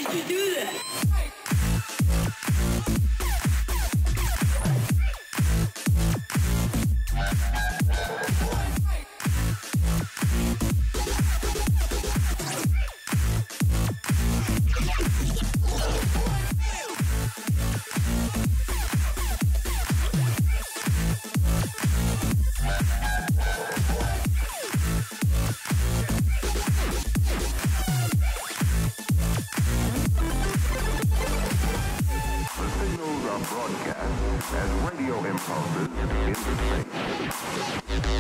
did you do that? Broadcast as radio impulses into space. And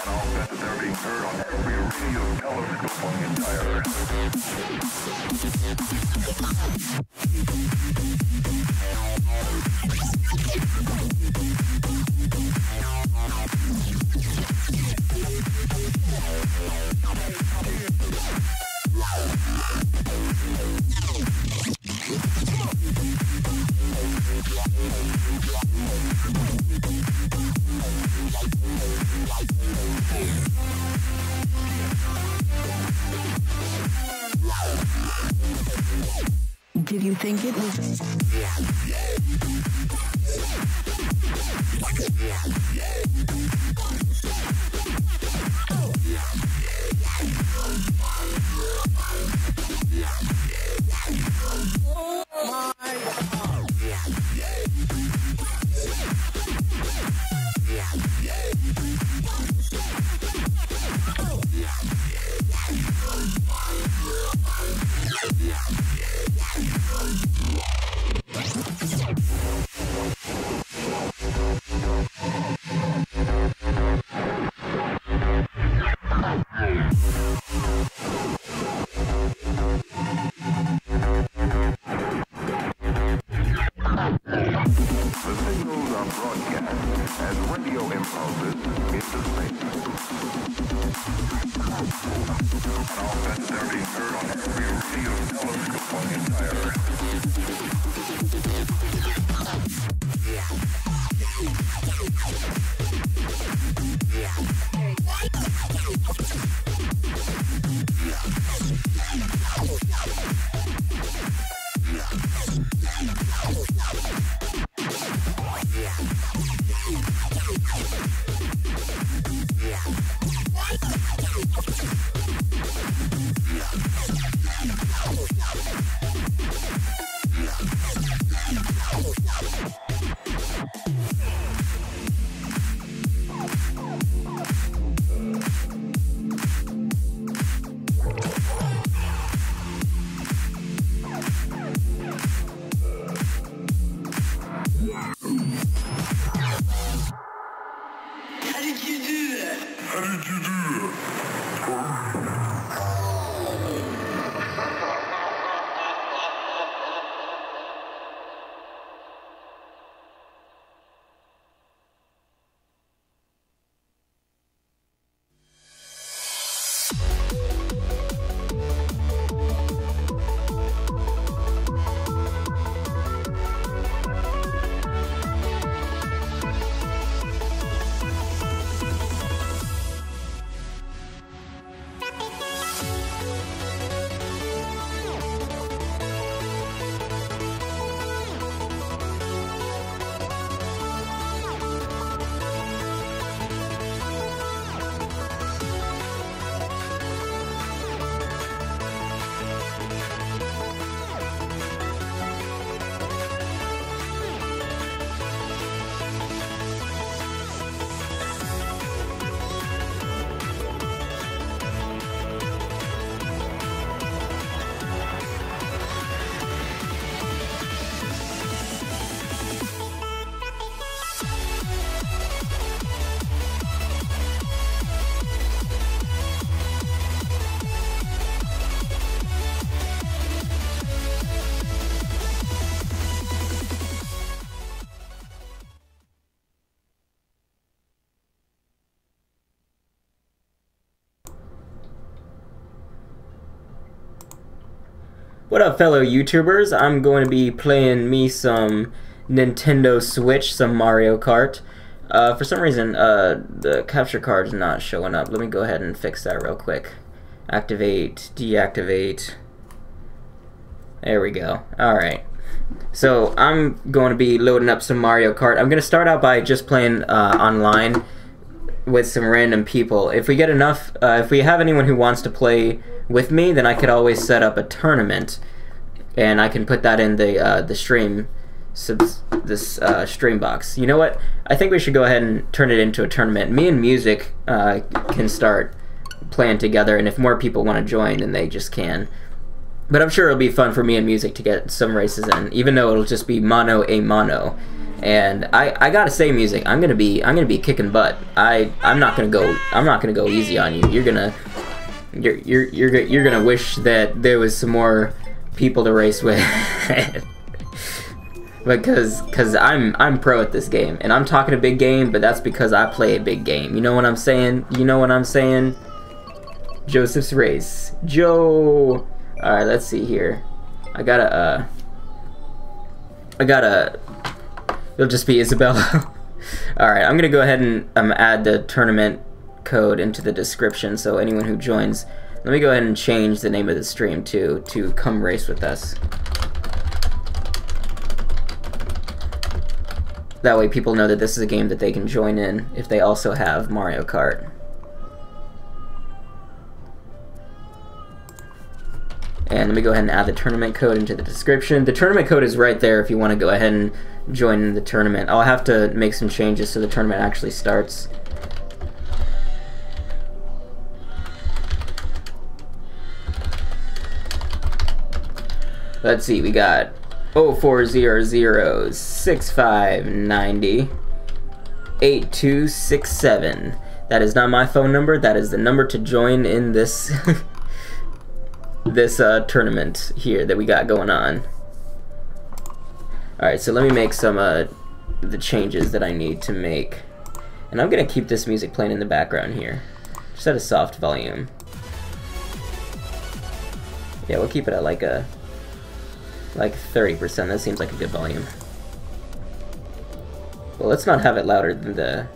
all that they're being heard on every radio telescope on the entire Earth. Did you think it was... What up, fellow YouTubers? I'm going to be playing me some Nintendo Switch, some Mario Kart. For some reason, the capture card is not showing up. Let me go ahead and fix that real quick. Activate, deactivate. There we go. Alright. So I'm going to be loading up some Mario Kart. I'm going to start out by just playing online with some random people. If we get enough, if we have anyone who wants to play with me, then I could always set up a tournament, and I can put that in the stream, stream box. You know what? I think we should go ahead and turn it into a tournament. Me and Music can start playing together, and if more people want to join, then they just can. But I'm sure it'll be fun for me and Music to get some races in, even though it'll just be mono a mono. And I gotta say, Music, I'm gonna be kicking butt. I'm not gonna go easy on you. You're gonna wish that there was some more people to race with. because I'm pro at this game, and I'm talking a big game, but that's because I play a big game. You know what I'm saying? You know what I'm saying? Joseph's race. Joe. Alright, let's see here. I gotta, it'll just be Isabella. Alright, I'm gonna go ahead and add the tournament code into the description, so anyone who joins, let me go ahead and change the name of the stream to Come Race With Us. That way people know that this is a game that they can join in if they also have Mario Kart. And let me go ahead and add the tournament code into the description. The tournament code is right there if you want to go ahead and join the tournament. I'll have to make some changes so the tournament actually starts. Let's see, we got 0400 6590 8267. That is not my phone number. That is the number to join in this this tournament here that we got going on. Alright, so let me make some the changes that I need to make. And I'm gonna keep this music playing in the background here. Just at a soft volume. Yeah, we'll keep it at like 30%. That seems like a good volume. Well, let's not have it louder than the...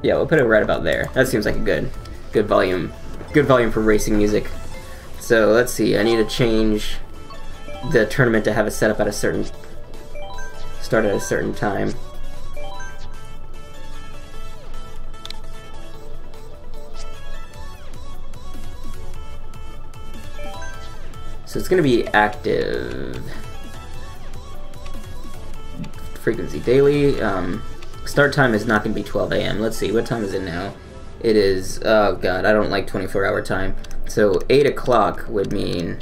Yeah, we'll put it right about there. That seems like a good volume. Good volume for racing music. So let's see, I need to change the tournament to have it set up at a certain... start at a certain time. So it's going to be active frequency daily. Start time is not going to be 12 a.m. Let's see, what time is it now? It is, oh god, I don't like 24-hour time. So 8 o'clock would mean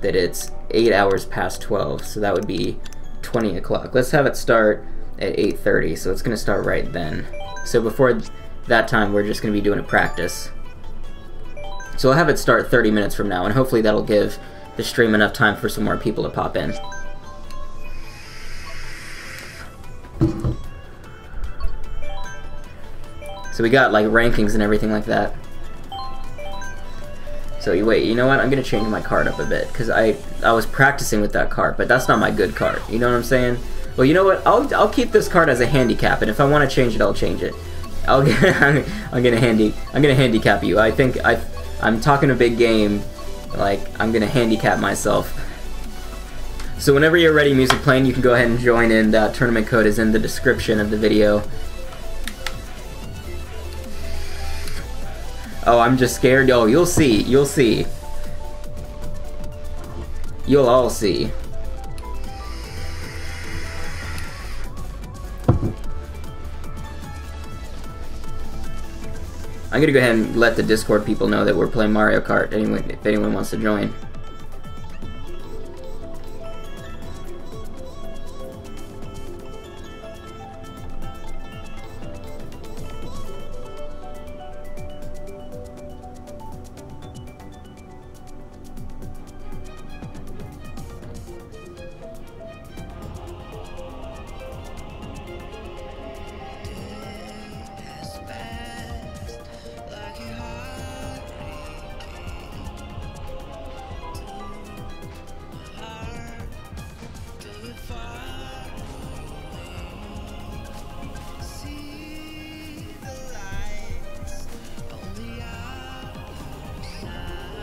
that it's 8 hours past 12, so that would be 20 o'clock. Let's have it start at 8:30, so it's going to start right then. So before that time, we're just going to be doing a practice. So I'll have it start 30 minutes from now, and hopefully that'll give the stream enough time for some more people to pop in. So we got like rankings and everything like that. So wait, you know what? I'm gonna change my cart up a bit because I was practicing with that cart, but that's not my good cart. You know what I'm saying? Well, you know what? I'll keep this cart as a handicap, and if I want to change it, I'll change it. I'm gonna handicap you. I think I'm talking a big game. Like, I'm gonna handicap myself. So whenever you're ready, music playing, you can go ahead and join in. That tournament code is in the description of the video. Oh, I'm just scared. Oh, you'll see. You'll see. You'll all see. I'm gonna go ahead and let the Discord people know that we're playing Mario Kart, anyway, if anyone wants to join.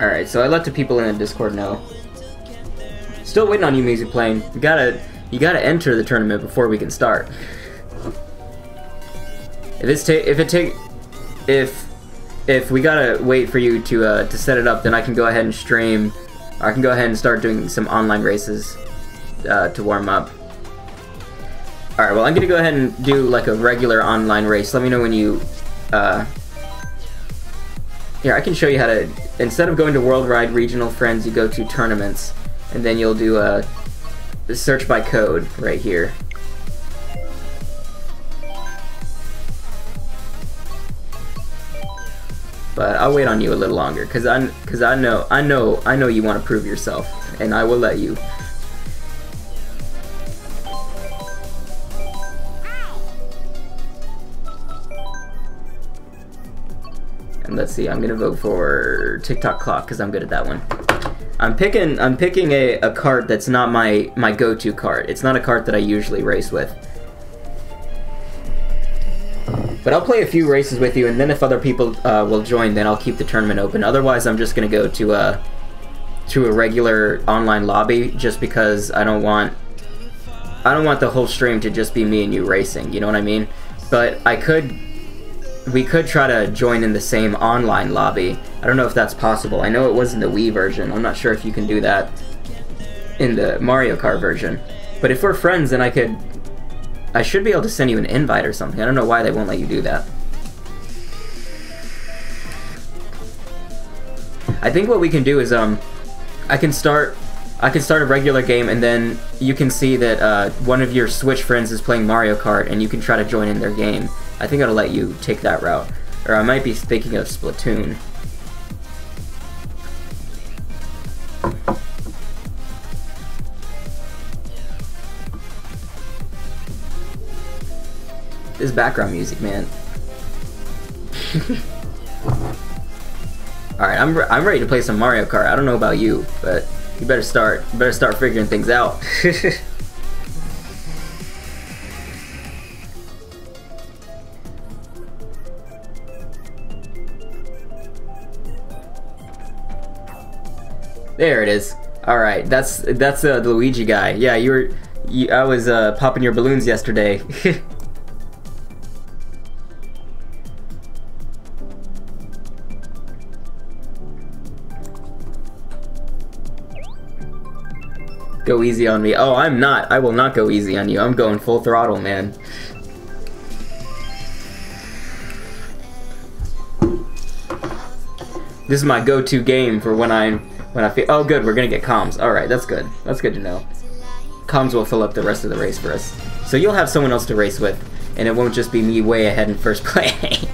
Alright, so I let the people in the Discord know. Still waiting on you, Music Playing. You gotta enter the tournament before we can start. If we gotta wait for you to set it up, then I can go ahead and stream. Or I can go ahead and start doing some online races to warm up. Alright, well I'm gonna go ahead and do like a regular online race. Let me know when you here, I can show you how to, instead of going to worldwide regional friends, you go to tournaments, and then you'll do a search by code right here. But I'll wait on you a little longer, cause I know you want to prove yourself, and I will let you. And let's see, I'm gonna vote for TikTok Clock because I'm good at that one. I'm picking a cart that's not my go-to cart. It's not a cart that I usually race with. But I'll play a few races with you, and then if other people will join, then I'll keep the tournament open. Otherwise, I'm just gonna go to a regular online lobby, just because I don't want the whole stream to just be me and you racing. You know what I mean? But we could try to join in the same online lobby. I don't know if that's possible. I know it was in the Wii version. I'm not sure if you can do that in the Mario Kart version. But if we're friends, then I should be able to send you an invite or something. I don't know why they won't let you do that. I think what we can do is I can start a regular game, and then you can see that one of your Switch friends is playing Mario Kart, and you can try to join in their game. I think it'll let you take that route. Or I might be thinking of Splatoon. This background music, man. Alright, I'm ready to play some Mario Kart. I don't know about you, but you better start figuring things out. There it is. All right, that's the Luigi guy. Yeah, I was popping your balloons yesterday. Go easy on me. Oh, I'm not. I will not go easy on you. I'm going full throttle, man. This is my go-to game for when I feel. Oh, good. We're gonna get comms. All right, that's good. That's good to know. Comms will fill up the rest of the race for us, so you'll have someone else to race with, and it won't just be me way ahead in first place.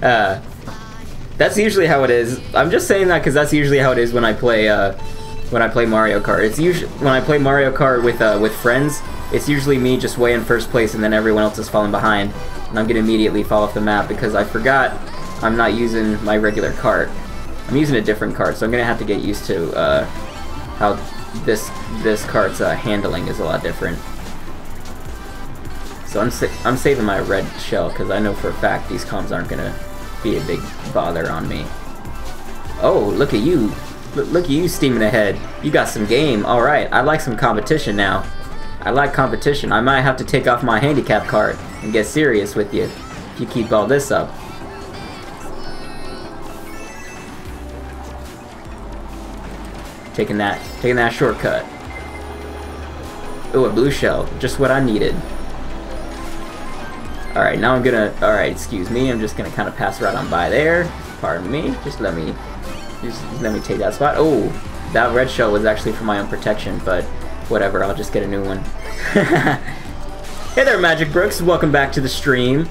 That's usually how it is. I'm just saying that because that's usually how it is when I play Mario Kart. It's usually when I play Mario Kart with friends. It's usually me just way in first place, and then everyone else is falling behind, and I'm gonna immediately fall off the map because I forgot I'm not using my regular cart. I'm using a different cart, so I'm gonna have to get used to how this cart's handling is a lot different. So I'm saving my red shell because I know for a fact these comms aren't gonna be a big bother on me. Oh, look at you! Look at you steaming ahead. You got some game. All right, I like some competition now. I like competition. I might have to take off my handicap cart and get serious with you if you keep all this up. Taking that shortcut. Ooh, a blue shell. Just what I needed. Alright, now I'm gonna... Alright, excuse me. I'm just gonna kind of pass right on by there. Pardon me. Just let me take that spot. Oh, that red shell was actually for my own protection, but whatever. I'll just get a new one. Hey there, Magic Brooks. Welcome back to the stream.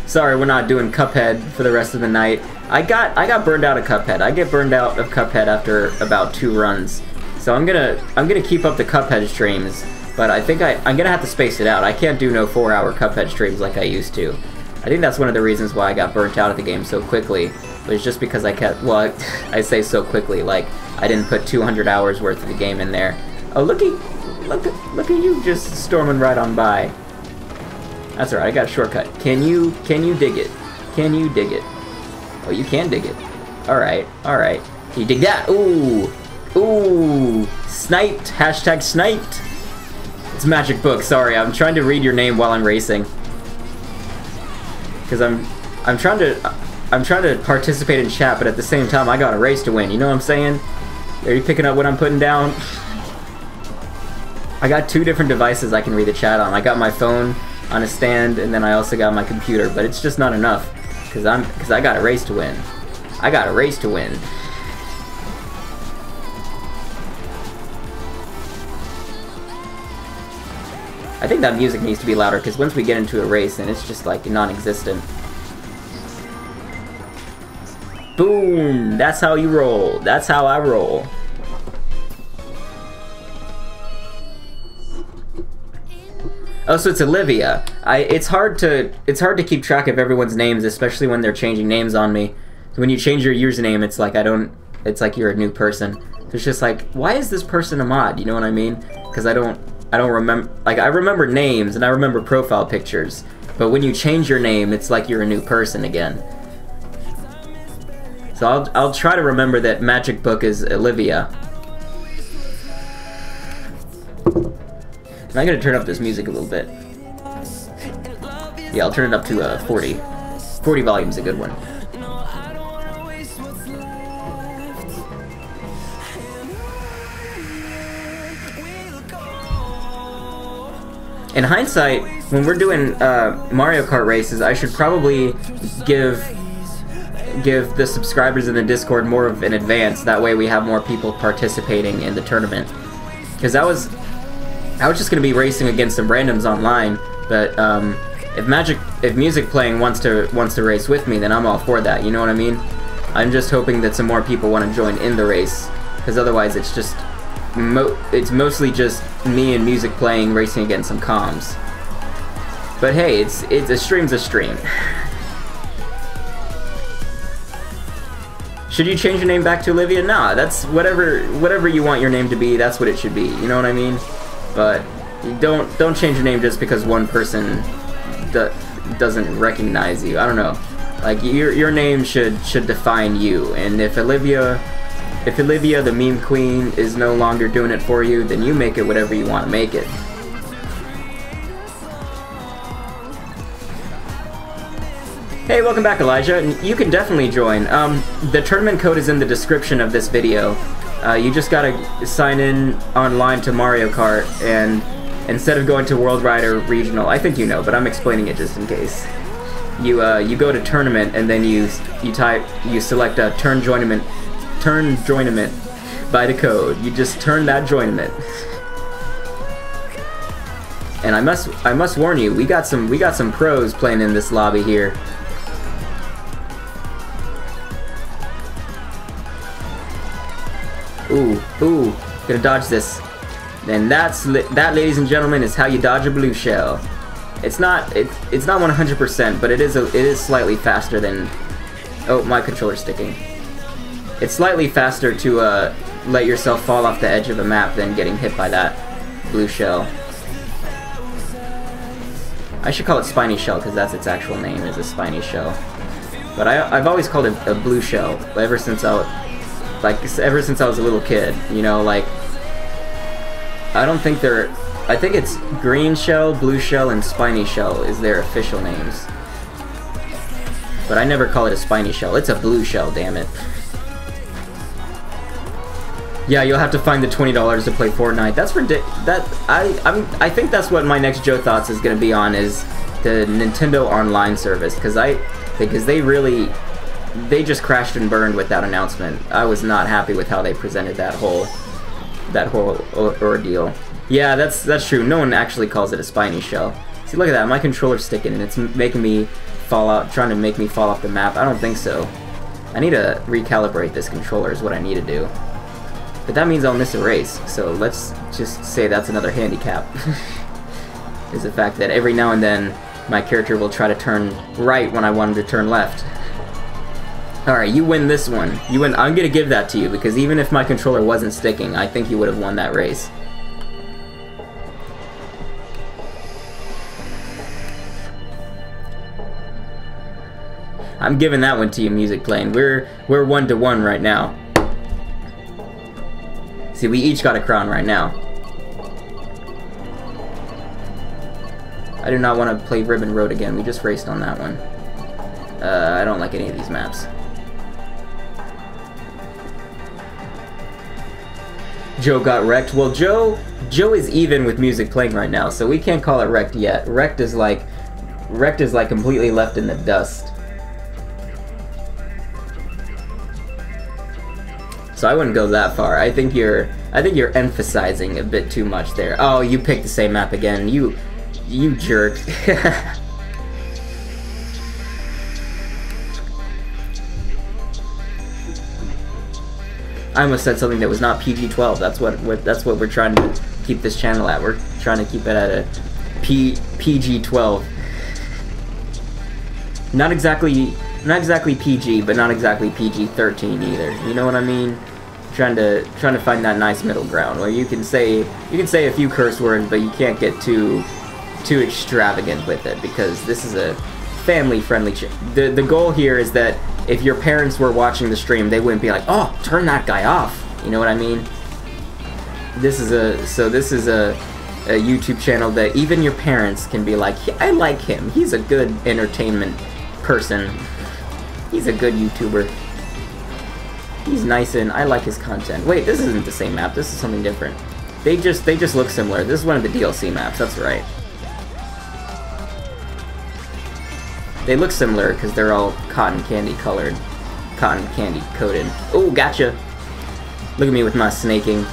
Sorry, we're not doing Cuphead for the rest of the night. I got burned out of Cuphead. I get burned out of Cuphead after about 2 runs. So I'm gonna keep up the Cuphead streams, but I think I'm gonna have to space it out. I can't do no 4-hour Cuphead streams like I used to. I think that's one of the reasons why I got burnt out of the game so quickly. Was just because I kept, well, I say so quickly, like I didn't put 200 hours worth of the game in there. Oh, look at you just storming right on by. That's alright, I got a shortcut. Can you dig it? Can you dig it? Oh, you can dig it. Alright, alright. You dig that? Ooh. Ooh. Sniped. Hashtag sniped. It's Magic Book. Sorry, I'm trying to read your name while I'm racing. Because I'm trying to participate in chat, but at the same time I got a race to win. You know what I'm saying? Are you picking up what I'm putting down? I got 2 different devices I can read the chat on. I got my phone on a stand, and then I also got my computer, but it's just not enough because I got a race to win. I got a race to win. I think that music needs to be louder because once we get into a race, then it's just like non-existent. Boom! That's how you roll. That's how I roll. Oh, so it's Olivia. It's hard to keep track of everyone's names, especially when they're changing names on me. So when you change your username, it's like it's like you're a new person. So it's just like, why is this person a mod? You know what I mean? Because I don't remember. Like, I remember names and I remember profile pictures, but when you change your name, it's like you're a new person again. So I'll try to remember that Magic Book is Olivia. I'm gonna turn up this music a little bit. Yeah, I'll turn it up to 40. 40 volume's a good one. In hindsight, when we're doing Mario Kart races, I should probably give the subscribers in the Discord more of an advance. That way we have more people participating in the tournament. Because I was just gonna be racing against some randoms online, but if Music Playing wants to race with me, then I'm all for that. You know what I mean? I'm just hoping that some more people want to join in the race, because otherwise it's just it's mostly just me and Music Playing racing against some comms. But hey, it's a stream's a stream. Should you change your name back to Olivia? Nah, that's whatever you want your name to be. That's what it should be. You know what I mean? But don't change your name just because one person doesn't recognize you. I don't know. Like, your name should define you. And if Olivia the meme queen is no longer doing it for you, then you make it whatever you want to make it. Hey, welcome back, Elijah. You can definitely join. The tournament code is in the description of this video. You just gotta sign in online to Mario Kart, and instead of going to Worldwide or Regional, I think you know, but I'm explaining it just in case. You go to Tournament, and then you select a turn joinament by the code. You just turn that joinament. And I must warn you, we got some pros playing in this lobby here. Ooh, gonna dodge this. And that, ladies and gentlemen, is how you dodge a blue shell. It's not 100%, but it is slightly faster than. Oh, my controller's sticking. It's slightly faster to let yourself fall off the edge of a map than getting hit by that blue shell. I should call it spiny shell because that's its actual name, is a spiny shell. But I've always called it a blue shell ever since I was a little kid, you know, like, I think it's green shell, blue shell, and spiny shell is their official names. But I never call it a spiny shell, it's a blue shell, damn it. Yeah, you'll have to find the $20 to play Fortnite. That's I think that's what my next Joe Thoughts is gonna be on, is the Nintendo Online service, because they just crashed and burned with that announcement. I was not happy with how they presented that whole ordeal. Yeah, that's true. No one actually calls it a spiny shell. See, look at that. My controller's sticking and it's making me fall out, trying to make me fall off the map. I don't think so. I need to recalibrate this controller is what I need to do. But that means I'll miss a race. So let's just say that's another handicap. Is the fact that every now and then my character will try to turn right when I want him to turn left. Alright, you win this one. You win. I'm gonna give that to you, because even if my controller wasn't sticking, I think you would have won that race. I'm giving that one to you, Music Playing. We're 1-1 right now. See, we each got a crown right now. I do not want to play Ribbon Road again. We just raced on that one. I don't like any of these maps. Joe got wrecked. Well, Joe is even with music playing right now, so we can't call it wrecked yet. Wrecked is like completely left in the dust. So I wouldn't go that far. I think you're emphasizing a bit too much there. Oh, you picked the same map again. You jerk. I almost said something that was not PG-12. That's what we're trying to keep this channel at. We're trying to keep it at a PG-12. Not exactly PG, but not exactly PG-13 either. You know what I mean? Trying to find that nice middle ground where you can say a few curse words, but you can't get too extravagant with it, because this is a family-friendly the goal here is that if your parents were watching the stream, they wouldn't be like, "Oh, turn that guy off." You know what I mean? This is a YouTube channel that even your parents can be like, "I like him. He's a good entertainment person. He's a good YouTuber. He's nice and I like his content." Wait, this isn't the same map. This is something different. They just look similar. This is one of the DLC maps. That's right. They look similar because they're all cotton candy colored, cotton candy coated. Oh, gotcha! Look at me with my snaking.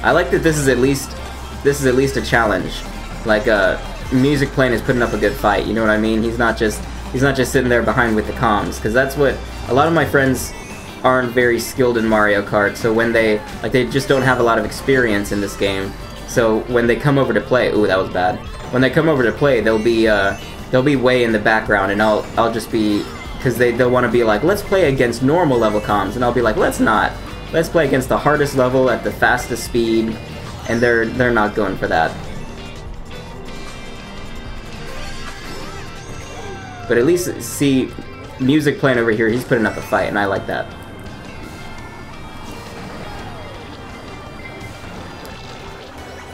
I like that this is at least a challenge. Like music playing is putting up a good fight. You know what I mean? He's not just sitting there behind with the comms, because that's what a lot of my friends aren't very skilled in Mario Kart. So when they just don't have a lot of experience in this game. So when they come over to play, ooh, that was bad. When they come over to play, they'll be way in the background, and I'll just be, because they'll want to be like, let's play against normal level comms, and I'll be like, let's not. Let's play against the hardest level at the fastest speed, and they're not going for that. But at least see music playing over here. He's putting up a fight, and I like that.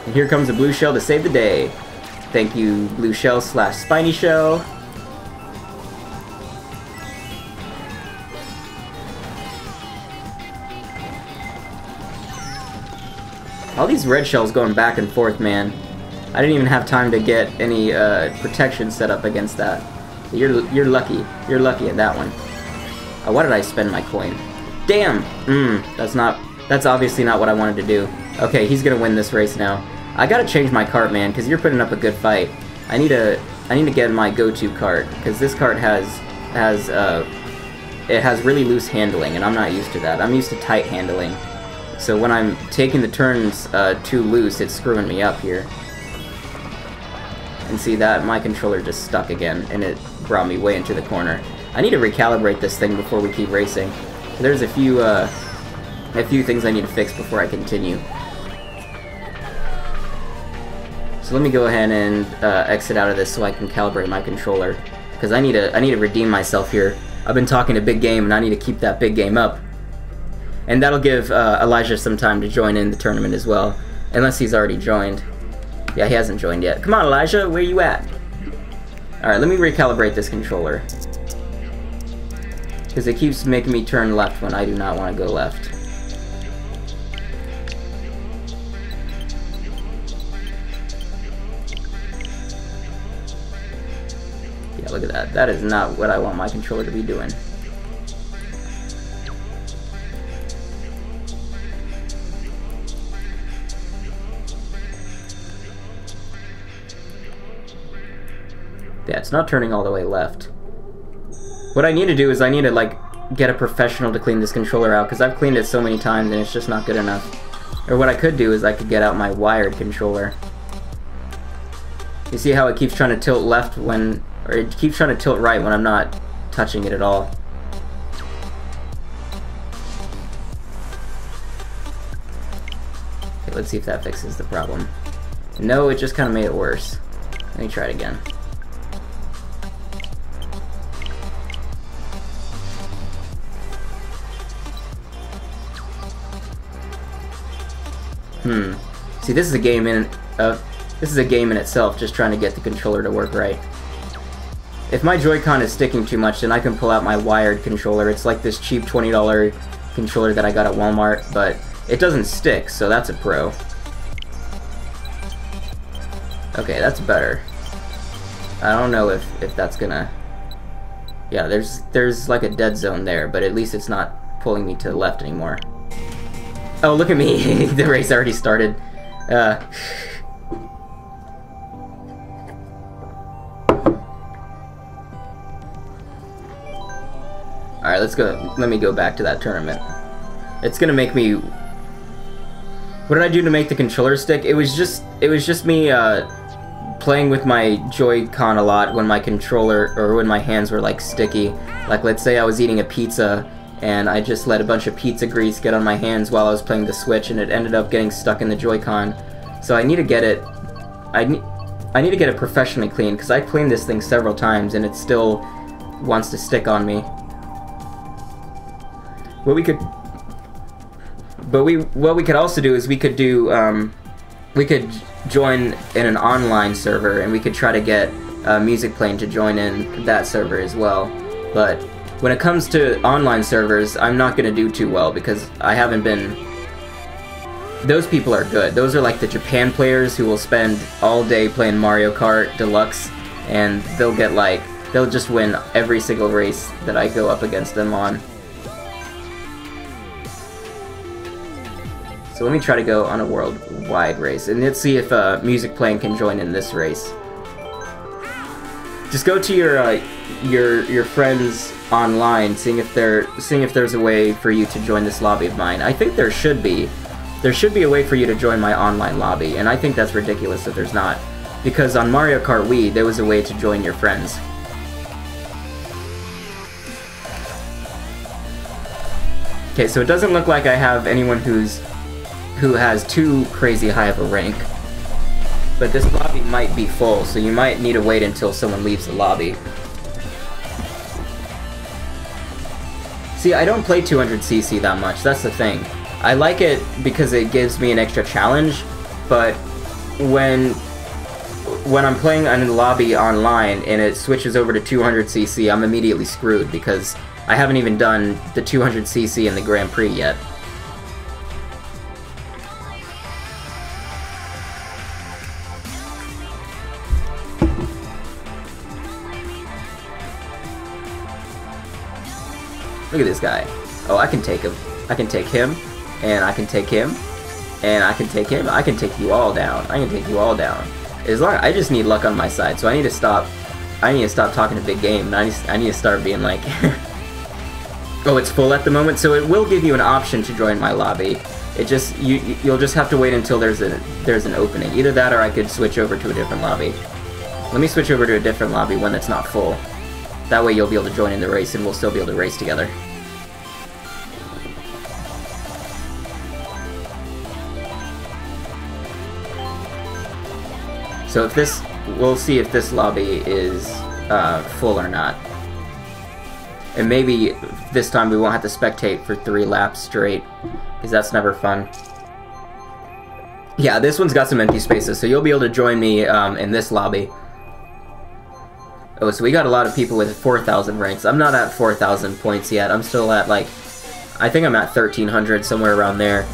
And here comes a blue shell to save the day. Thank you, blue shell / spiny shell. All these red shells going back and forth, man. I didn't even have time to get any protection set up against that. You're lucky. You're lucky at that one. Why did I spend my coin? Damn. That's obviously not what I wanted to do. Okay, he's gonna win this race now. I gotta change my cart, man, because you're putting up a good fight. I need to get my go-to cart, because this cart has really loose handling, and I'm not used to that. I'm used to tight handling. So when I'm taking the turns too loose, it's screwing me up here. And see that? My controller just stuck again, and it brought me way into the corner. I need to recalibrate this thing before we keep racing. There's a few things I need to fix before I continue. So let me go ahead and exit out of this so I can calibrate my controller, because I need to redeem myself here. I've been talking a big game, and I need to keep that big game up. And that'll give Elijah some time to join in the tournament as well, unless he's already joined. Yeah, he hasn't joined yet. Come on, Elijah, where you at? Alright, let me recalibrate this controller, because it keeps making me turn left when I do not want to go left. Yeah, look at that. That is not what I want my controller to be doing. Yeah, it's not turning all the way left. What I need to do is I need to, like, get a professional to clean this controller out, because I've cleaned it so many times and it's just not good enough. Or what I could do is I could get out my wired controller. You see how it keeps trying to tilt left when, or it keeps trying to tilt right when I'm not touching it at all. Okay, let's see if that fixes the problem. No, it just kind of made it worse. Let me try it again. See, this is a game in itself, just trying to get the controller to work right. If my Joy-Con is sticking too much, then I can pull out my wired controller. It's like this cheap $20 controller that I got at Walmart, but it doesn't stick, so that's a pro. Okay, that's better. I don't know if that's gonna... Yeah, there's like a dead zone there, but at least it's not pulling me to the left anymore. Oh, look at me! The race already started. Alright, let's go. Let me go back to that tournament. It's gonna make me... What did I do to make the controller stick? It was just me playing with my Joy-Con a lot when my controller, or when my hands were like sticky. Like, let's say I was eating a pizza and I just let a bunch of pizza grease get on my hands while I was playing the Switch, and it ended up getting stuck in the Joy-Con. So I need to get it... I need to get it professionally cleaned, because I cleaned this thing several times and it still wants to stick on me. What we could also do is we could join in an online server, and we could try to get Music Plane to join in that server as well. But when it comes to online servers, I'm not going to do too well, because I haven't been... Those people are good. Those are like the Japan players who will spend all day playing Mario Kart Deluxe, and they'll just win every single race that I go up against them on. So let me try to go on a worldwide race, and let's see if Music Plane can join in this race. Just go to your friends online, seeing if there's a way for you to join this lobby of mine. I think there should be. There should be a way for you to join my online lobby, and I think that's ridiculous if there's not. Because on Mario Kart Wii, there was a way to join your friends. Okay, so it doesn't look like I have anyone who has too crazy high of a rank. But this lobby might be full, so you might need to wait until someone leaves the lobby. See, I don't play 200cc that much, that's the thing. I like it because it gives me an extra challenge, but when I'm playing in a lobby online and it switches over to 200cc, I'm immediately screwed because I haven't even done the 200cc in the Grand Prix yet. Look at this guy. Oh, I can take him. I can take him, and I can take him, and I can take him. I can take you all down. I can take you all down. I just need luck on my side, so I need to stop talking a big game, and I need to start being like... Oh, it's full at the moment, so it will give you an option to join my lobby. It just... You'll just have to wait until there's an opening. Either that, or I could switch over to a different lobby. Let me switch over to a different lobby, one that's not full. That way you'll be able to join in the race, and we'll still be able to race together. So we'll see if this lobby is full or not. And maybe this time we won't have to spectate for 3 laps straight, because that's never fun. Yeah, this one's got some empty spaces, so you'll be able to join me in this lobby. Oh, so we got a lot of people with 4,000 ranks. I'm not at 4,000 points yet. I'm still at, like, I think I'm at 1,300, somewhere around there.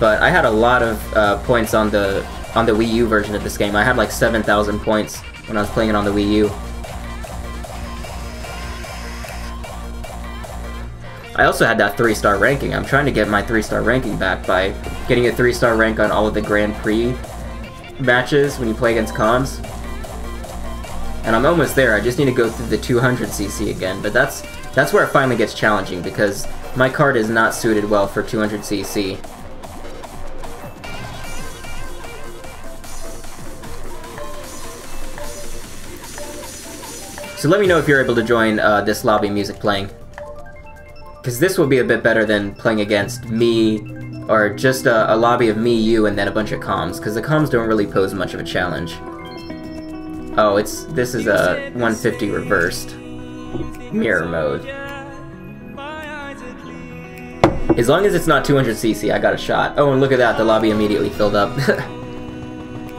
But I had a lot of points on the Wii U version of this game. I had like 7,000 points when I was playing it on the Wii U. I also had that 3-star ranking. I'm trying to get my 3-star ranking back by getting a 3-star rank on all of the Grand Prix matches when you play against comms. And I'm almost there. I just need to go through the 200cc again. But that's where it finally gets challenging, because my kart is not suited well for 200cc. So let me know if you're able to join this lobby Music Playing. Because this will be a bit better than playing against me, or just a lobby of me, you, and then a bunch of comms, because the comms don't really pose much of a challenge. Oh, this is a 150 reversed mirror mode. As long as it's not 200cc, I got a shot. Oh, and look at that, the lobby immediately filled up.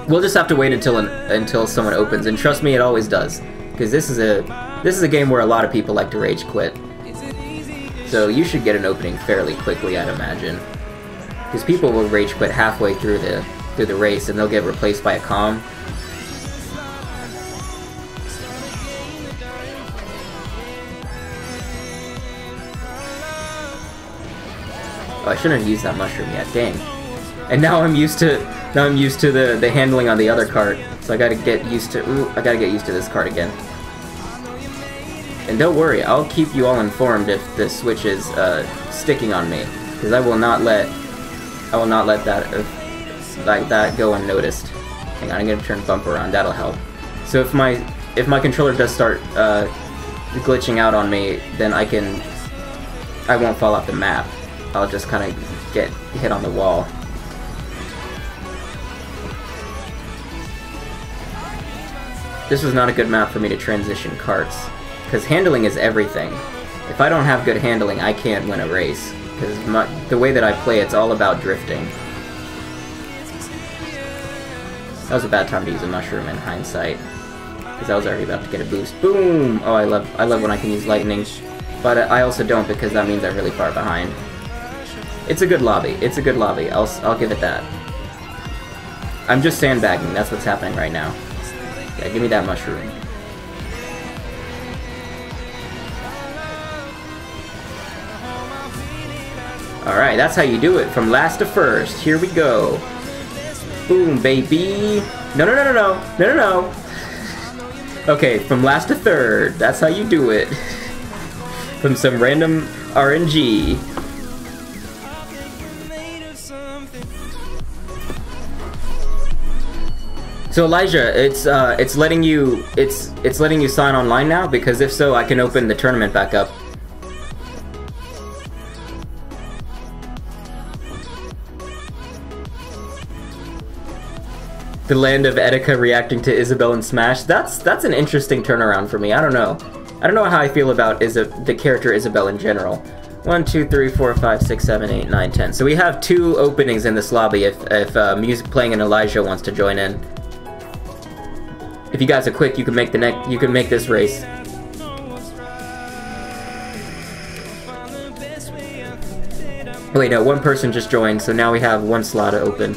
We'll just have to wait until someone opens, and trust me, it always does. Because this is a game where a lot of people like to rage quit. So you should get an opening fairly quickly, I'd imagine. Because people will rage quit halfway through the race, and they'll get replaced by a comm. Oh, I shouldn't have used that mushroom yet, dang. And now I'm used to the handling on the other cart, so I gotta get used to this cart again. And don't worry, I'll keep you all informed if the Switch is sticking on me, because I will not let that go unnoticed. Hang on, I'm gonna turn bumper on. That'll help. So if my controller does start glitching out on me, then I won't fall off the map. I'll just kind of get hit on the wall. This was not a good map for me to transition carts, because handling is everything. If I don't have good handling, I can't win a race, because the way that I play, it's all about drifting. That was a bad time to use a mushroom in hindsight, because I was already about to get a boost. Boom! Oh, I love when I can use lightning, but I also don't, because that means I'm really far behind. It's a good lobby. It's a good lobby. I'll give it that. I'm just sandbagging. That's what's happening right now. Yeah, give me that mushroom. Alright, that's how you do it. From last to first. Here we go. Boom, baby. No, no, no, no, no. No, no, no. Okay, from last to third. That's how you do it. From some random RNG. So Elijah, it's letting you sign online now, because if so, I can open the tournament back up. The land of Etika reacting to Isabelle in Smash. That's an interesting turnaround for me. I don't know how I feel about the character Isabelle in general. 1, 2, 3, 4, 5, 6, 7, 8, 9, 10. So we have 2 openings in this lobby if music playing and Elijah wants to join in. If you guys are quick, you can make this race. Wait, no, one person just joined, so now we have 1 slot open.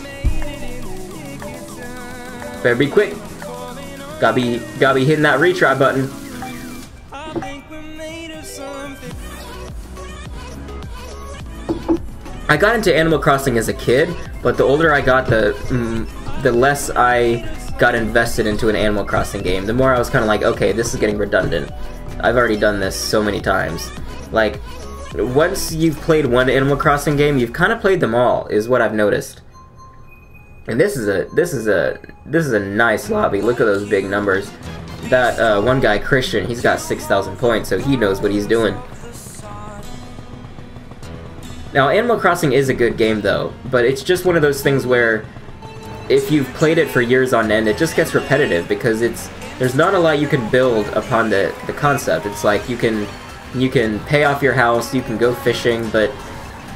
Better be quick. Gotta be hitting that retry button. I got into Animal Crossing as a kid, but the older I got, the less I got invested into an Animal Crossing game. The more I was kind of like, okay, this is getting redundant. I've already done this so many times. Like, once you've played one Animal Crossing game, you've kind of played them all, is what I've noticed. And this is a nice lobby. Look at those big numbers. That one guy, Christian, he's got 6,000 points, so he knows what he's doing. Now, Animal Crossing is a good game, though, but it's just one of those things where if you've played it for years on end, it just gets repetitive, because there's not a lot you can build upon the concept. It's like you can pay off your house, you can go fishing, but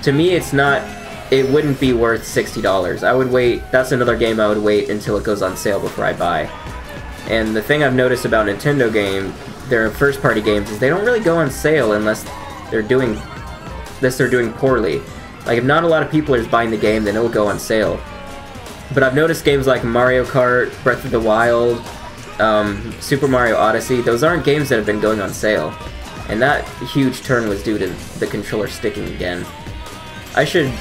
to me it wouldn't be worth $60. I would wait. That's another game I would wait until it goes on sale before I buy. And the thing I've noticed about Nintendo their first-party games, is they don't really go on sale unless they're doing poorly. Like, if not a lot of people are buying the game, then it'll go on sale. But I've noticed games like Mario Kart, Breath of the Wild, Super Mario Odyssey, those aren't games that have been going on sale. And that huge turn was due to the controller sticking again. I should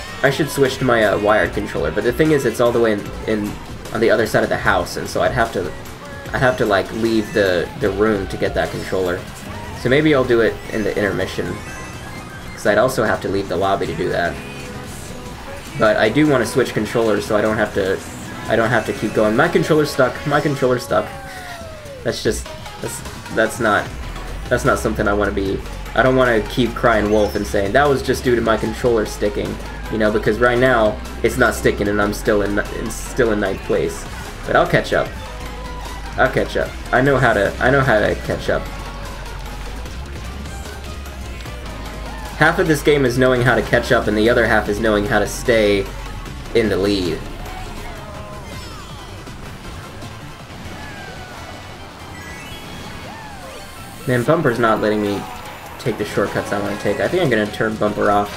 switch to my wired controller, but the thing is, it's all the way in on the other side of the house, and so I'd have to like leave the room to get that controller. So maybe I'll do it in the intermission, because I'd also have to leave the lobby to do that. But I do want to switch controllers, so I don't have to keep going. My controller's stuck. My controller's stuck. That's not something I want to be. I don't want to keep crying wolf and saying that was just due to my controller sticking, you know, because right now it's not sticking and I'm still in 9th place. But I'll catch up. I'll catch up. I know how to catch up. Half of this game is knowing how to catch up, and the other half is knowing how to stay in the lead. Man, Bumper's not letting me take the shortcuts I want to take. I think I'm going to turn Bumper off.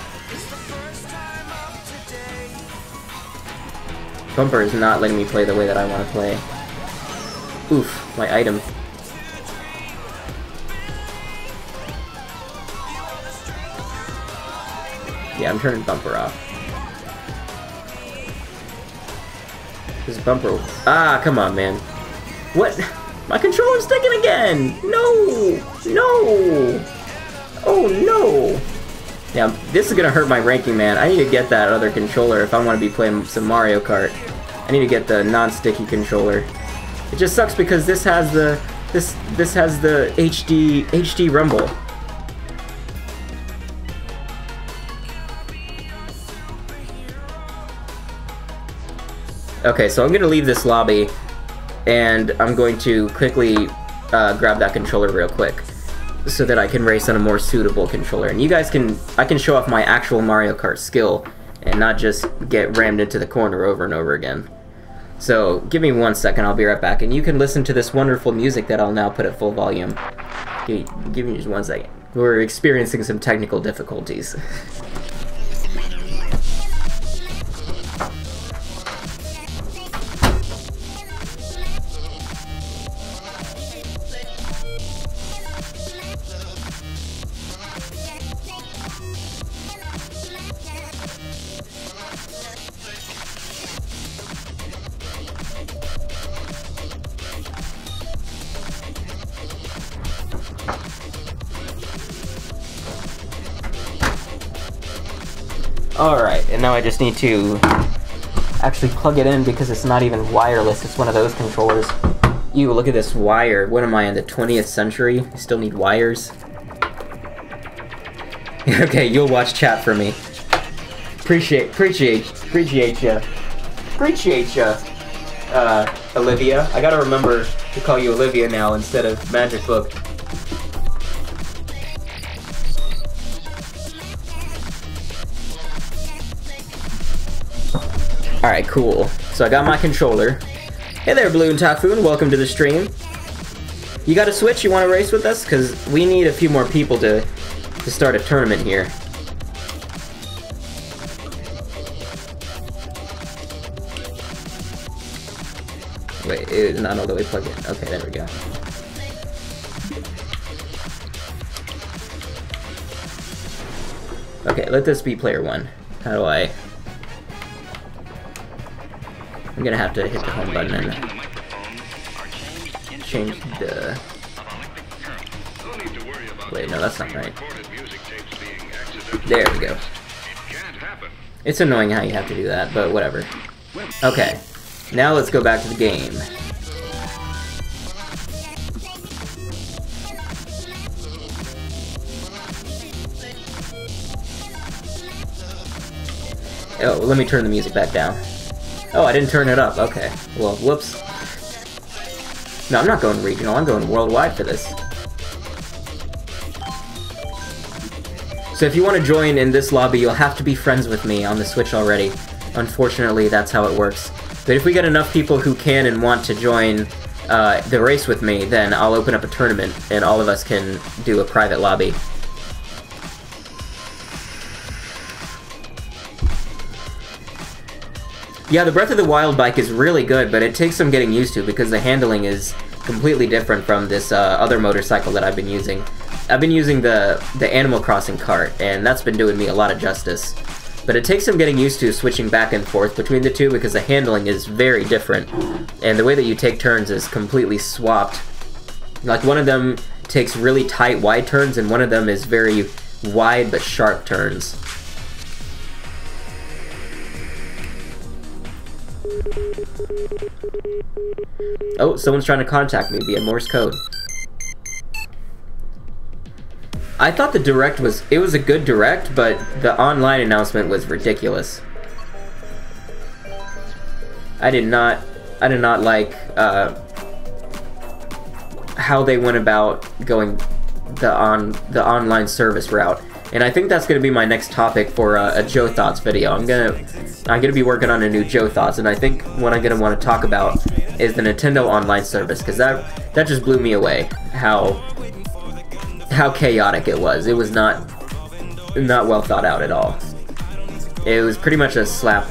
Bumper is not letting me play the way that I want to play. Oof, my item. Yeah, I'm turning Bumper off. This Bumper... Ah, come on, man. What? My controller's sticking again! No! No! Oh, no! Yeah, this is gonna hurt my ranking, man. I need to get that other controller if I want to be playing some Mario Kart. I need to get the non-sticky controller. It just sucks because this has the... This has the HD rumble. Okay, so I'm going to leave this lobby, and I'm going to quickly grab that controller real quick, so that I can race on a more suitable controller. And you guys I can show off my actual Mario Kart skill, and not just get rammed into the corner over and over again. So, give me 1 second, I'll be right back, and you can listen to this wonderful music that I'll now put at full volume. Give me just 1 second. We're experiencing some technical difficulties. Alright, and now I just need to actually plug it in because it's not even wireless, it's one of those controllers. Ew, look at this wire. What am I, in the 20th century? I still need wires? Okay, you'll watch chat for me. Appreciate ya. Olivia. I gotta remember to call you Olivia now instead of Magic Book. Alright, cool. So I got my controller. Hey there, Balloon Typhoon. Welcome to the stream. You got a Switch? You want to race with us? Because we need a few more people to start a tournament here. Wait, it's not all the way plugged in. Okay, there we go. Okay, let this be player one. How do I... I'm gonna have to hit the home button and change the... Wait, no, that's not right. There we go. It's annoying how you have to do that, but whatever. Okay, now let's go back to the game. Oh, let me turn the music back down. Oh, I didn't turn it up. Okay. Well, whoops. No, I'm not going regional. I'm going worldwide for this. So if you want to join in this lobby, you'll have to be friends with me on the Switch already. Unfortunately, that's how it works. But if we get enough people who can and want to join the race with me, then I'll open up a tournament and all of us can do a private lobby. Yeah, the Breath of the Wild bike is really good, but it takes some getting used to because the handling is completely different from this other motorcycle that I've been using. I've been using the Animal Crossing Kart, and that's been doing me a lot of justice. But it takes some getting used to switching back and forth between the two because the handling is very different, and the way that you take turns is completely swapped. Like, one of them takes really tight, wide turns, and one of them is very wide but sharp turns. Oh, someone's trying to contact me via Morse code. I thought the Direct was... It was a good Direct, but the online announcement was ridiculous. I did not like how they went about going the online service route. And I think that's gonna be my next topic for a Joe Thoughts video. I'm gonna be working on a new Joe Thoughts, and I think what I'm gonna want to talk about is the Nintendo Online service, because that just blew me away. How chaotic it was. It was not well thought out at all. It was pretty much a slap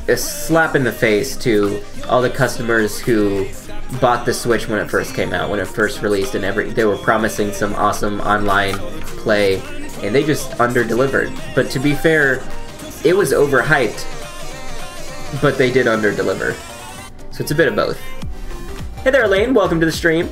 in the face to all the customers who bought the Switch when it first came out, when it first released, and they were promising some awesome online play, and they just under-delivered. But to be fair, it was overhyped, but they did under-deliver. So it's a bit of both. Hey there, Elaine, welcome to the stream.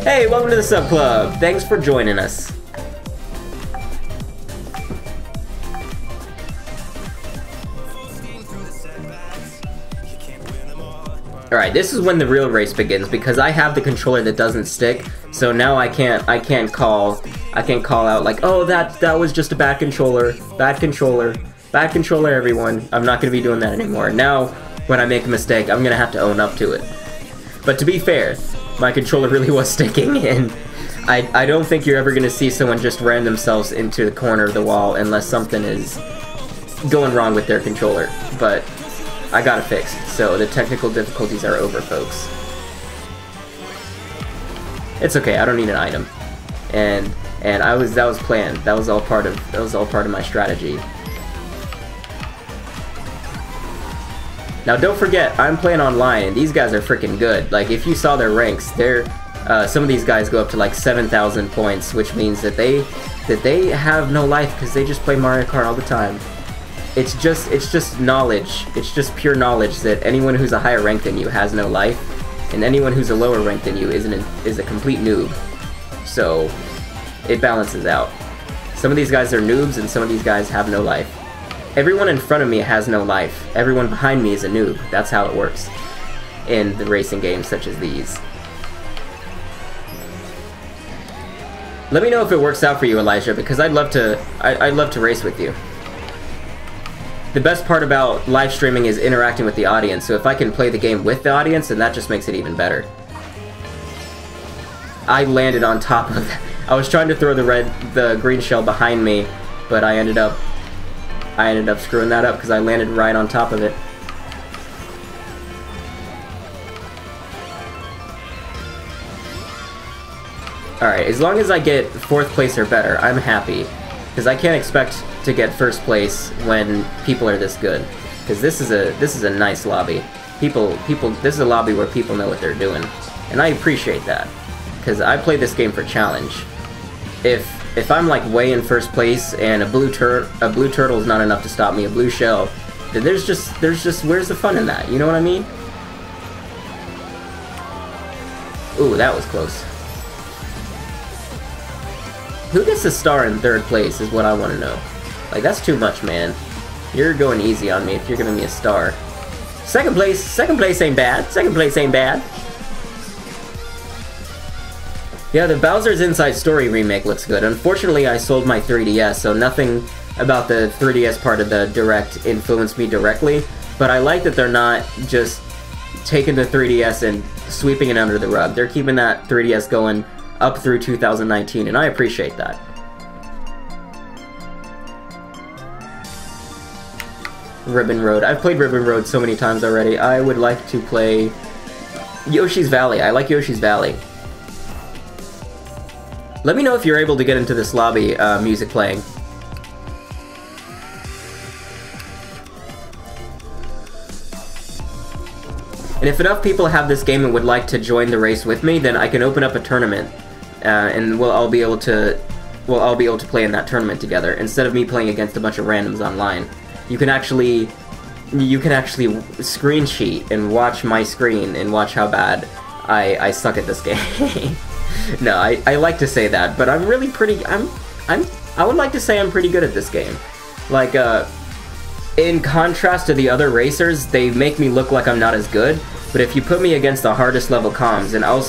Hey, welcome to the Sub Club. Thanks for joining us. Alright, this is when the real race begins, because I have the controller that doesn't stick, so now I can't call out like, oh, that was just a bad controller, everyone. I'm not gonna be doing that anymore. Now, when I make a mistake, I'm gonna have to own up to it. But to be fair, my controller really was sticking, and I don't think you're ever gonna see someone just ram themselves into the corner of the wall unless something is going wrong with their controller. But I got it fixed, so the technical difficulties are over, folks. It's okay, I don't need an item, and that was planned. That was all part of my strategy. Now don't forget, I'm playing online, and these guys are freaking good. Like, if you saw their ranks, some of these guys go up to like 7,000 points, which means that they have no life because they just play Mario Kart all the time. It's just knowledge. It's just pure knowledge that anyone who's a higher rank than you has no life, and anyone who's a lower rank than you is a complete noob. So it balances out. Some of these guys are noobs, and some of these guys have no life. Everyone in front of me has no life. Everyone behind me is a noob. That's how it works in the racing games such as these. Let me know if it works out for you, Elijah, because I'd love to race with you. The best part about live streaming is interacting with the audience, so if I can play the game with the audience, then that just makes it even better. I landed on top of that. I was trying to throw the green shell behind me, but I ended up screwing that up because I landed right on top of it. Alright, as long as I get 4th place or better, I'm happy. Because I can't expect to get 1st place when people are this good. Because this is a nice lobby. This is a lobby where people know what they're doing. And I appreciate that. Because I play this game for challenge. If I'm like way in 1st place and a blue turtle is not enough to stop me, a blue shell, then there's just where's the fun in that? You know what I mean? Ooh, that was close. Who gets a star in 3rd place is what I want to know. Like, that's too much, man. You're going easy on me if you're giving me a star. 2nd place ain't bad. 2nd place ain't bad. Yeah, the Bowser's Inside Story remake looks good. Unfortunately, I sold my 3DS, so nothing about the 3DS part of the Direct influenced me directly, but I like that they're not just taking the 3DS and sweeping it under the rug. They're keeping that 3DS going up through 2019, and I appreciate that. Ribbon Road. I've played Ribbon Road so many times already. I would like to play Yoshi's Valley. I like Yoshi's Valley. Let me know if you're able to get into this lobby, music playing. And if enough people have this game and would like to join the race with me, then I can open up a tournament, and we'll all be able to play in that tournament together instead of me playing against a bunch of randoms online. You can actually screen sheet and watch my screen and watch how bad I suck at this game. No, I like to say that, but I'm really pretty. I would like to say I'm pretty good at this game. Like, in contrast to the other racers, they make me look like I'm not as good. But if you put me against the hardest level comms, and I'll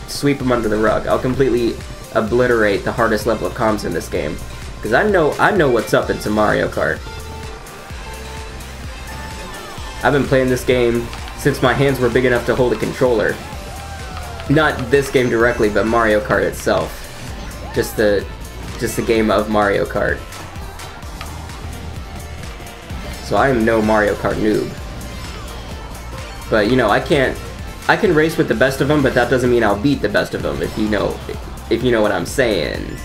sweep them under the rug. I'll completely obliterate the hardest level of comms in this game, because I know what's up in some Mario Kart. I've been playing this game since my hands were big enough to hold a controller. Not this game directly, but Mario Kart itself. Just the game of Mario Kart. So I am no Mario Kart noob. But you know, I can race with the best of them, but that doesn't mean I'll beat the best of them, if you know what I'm saying.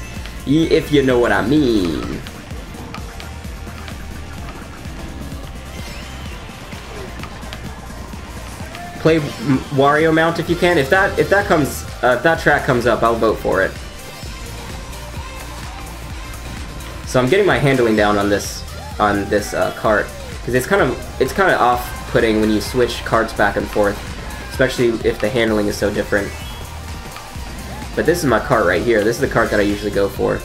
If you know what I mean. Play Wario Mount if you can. If that track comes up, I'll vote for it. So I'm getting my handling down on this cart, because it's kind of off-putting when you switch carts back and forth, especially if the handling is so different. But this is my cart right here. This is the cart that I usually go for.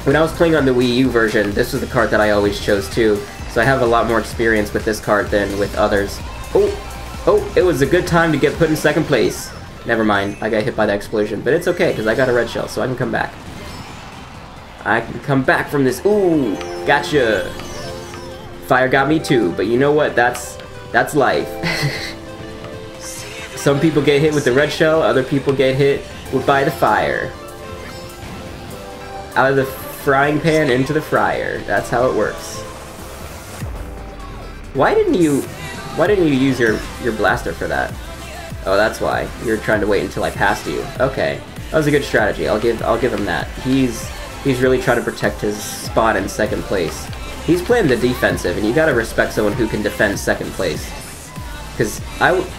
When I was playing on the Wii U version, this was the cart that I always chose too. So I have a lot more experience with this cart than with others. Oh, it was a good time to get put in second place. Never mind, I got hit by the explosion, but it's okay because I got a red shell, so I can come back. I can come back from this. Ooh, gotcha. Fire got me too, but you know what? That's life. Some people get hit with the red shell, other people get hit by the fire. Out of the frying pan into the fryer. That's how it works. Why didn't you use your blaster for that? Oh, that's why. You're trying to wait until I passed you. Okay. That was a good strategy. I'll give him that. He's really trying to protect his spot in second place. He's playing the defensive, and you gotta respect someone who can defend second place. Because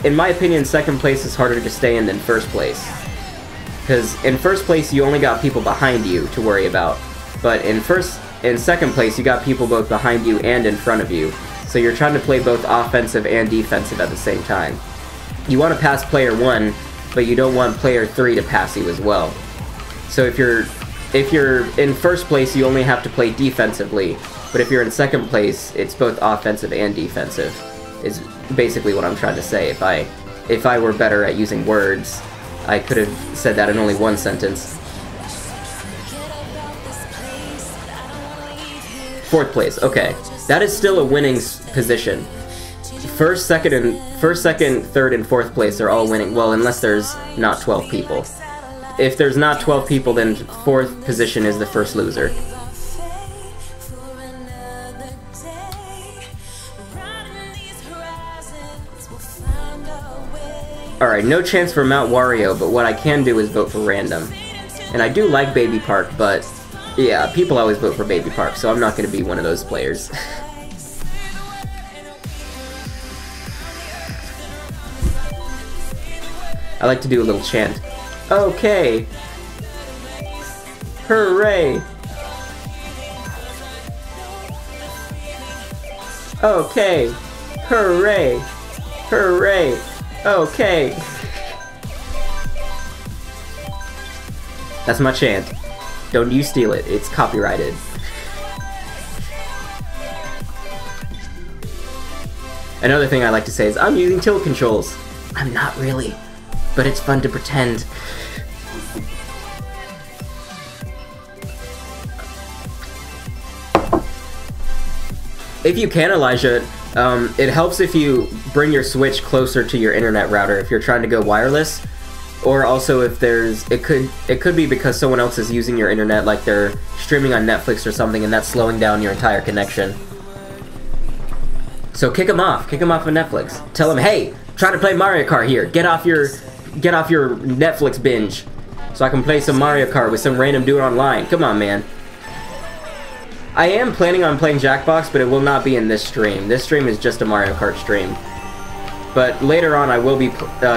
in my opinion, second place is harder to stay in than first place. Because in first place, you only got people behind you to worry about. But in second place, you got people both behind you and in front of you. So you're trying to play both offensive and defensive at the same time. You want to pass player 1, but you don't want player 3 to pass you as well. So if you're in first place, you only have to play defensively. But if you're in second place, it's both offensive and defensive. Is basically what I'm trying to say. If I were better at using words, I could have said that in only one sentence. Fourth place, okay. That is still a winning position. First, second, third, and fourth place are all winning. Well, unless there's not 12 people. If there's not 12 people, then fourth position is the first loser. Alright, no chance for Mount Wario, but what I can do is vote for random. And I do like Baby Park, but yeah, people always vote for Baby Park, so I'm not going to be one of those players. I like to do a little chant. Okay! Hooray! Okay! Hooray! Hooray! Okay! That's my chant. Don't you steal it, it's copyrighted. Another thing I like to say is, I'm using tilt controls. I'm not really, but it's fun to pretend. If you can, Elijah, it helps if you bring your Switch closer to your internet router if you're trying to go wireless. Or also if there's, it could be because someone else is using your internet, like they're streaming on Netflix or something, and that's slowing down your entire connection. So kick them off of Netflix. Tell them, hey, try to play Mario Kart here. Get off your Netflix binge, so I can play some Mario Kart with some random dude online. Come on, man. I am planning on playing Jackbox, but it will not be in this stream. This stream is just a Mario Kart stream. But later on, I will be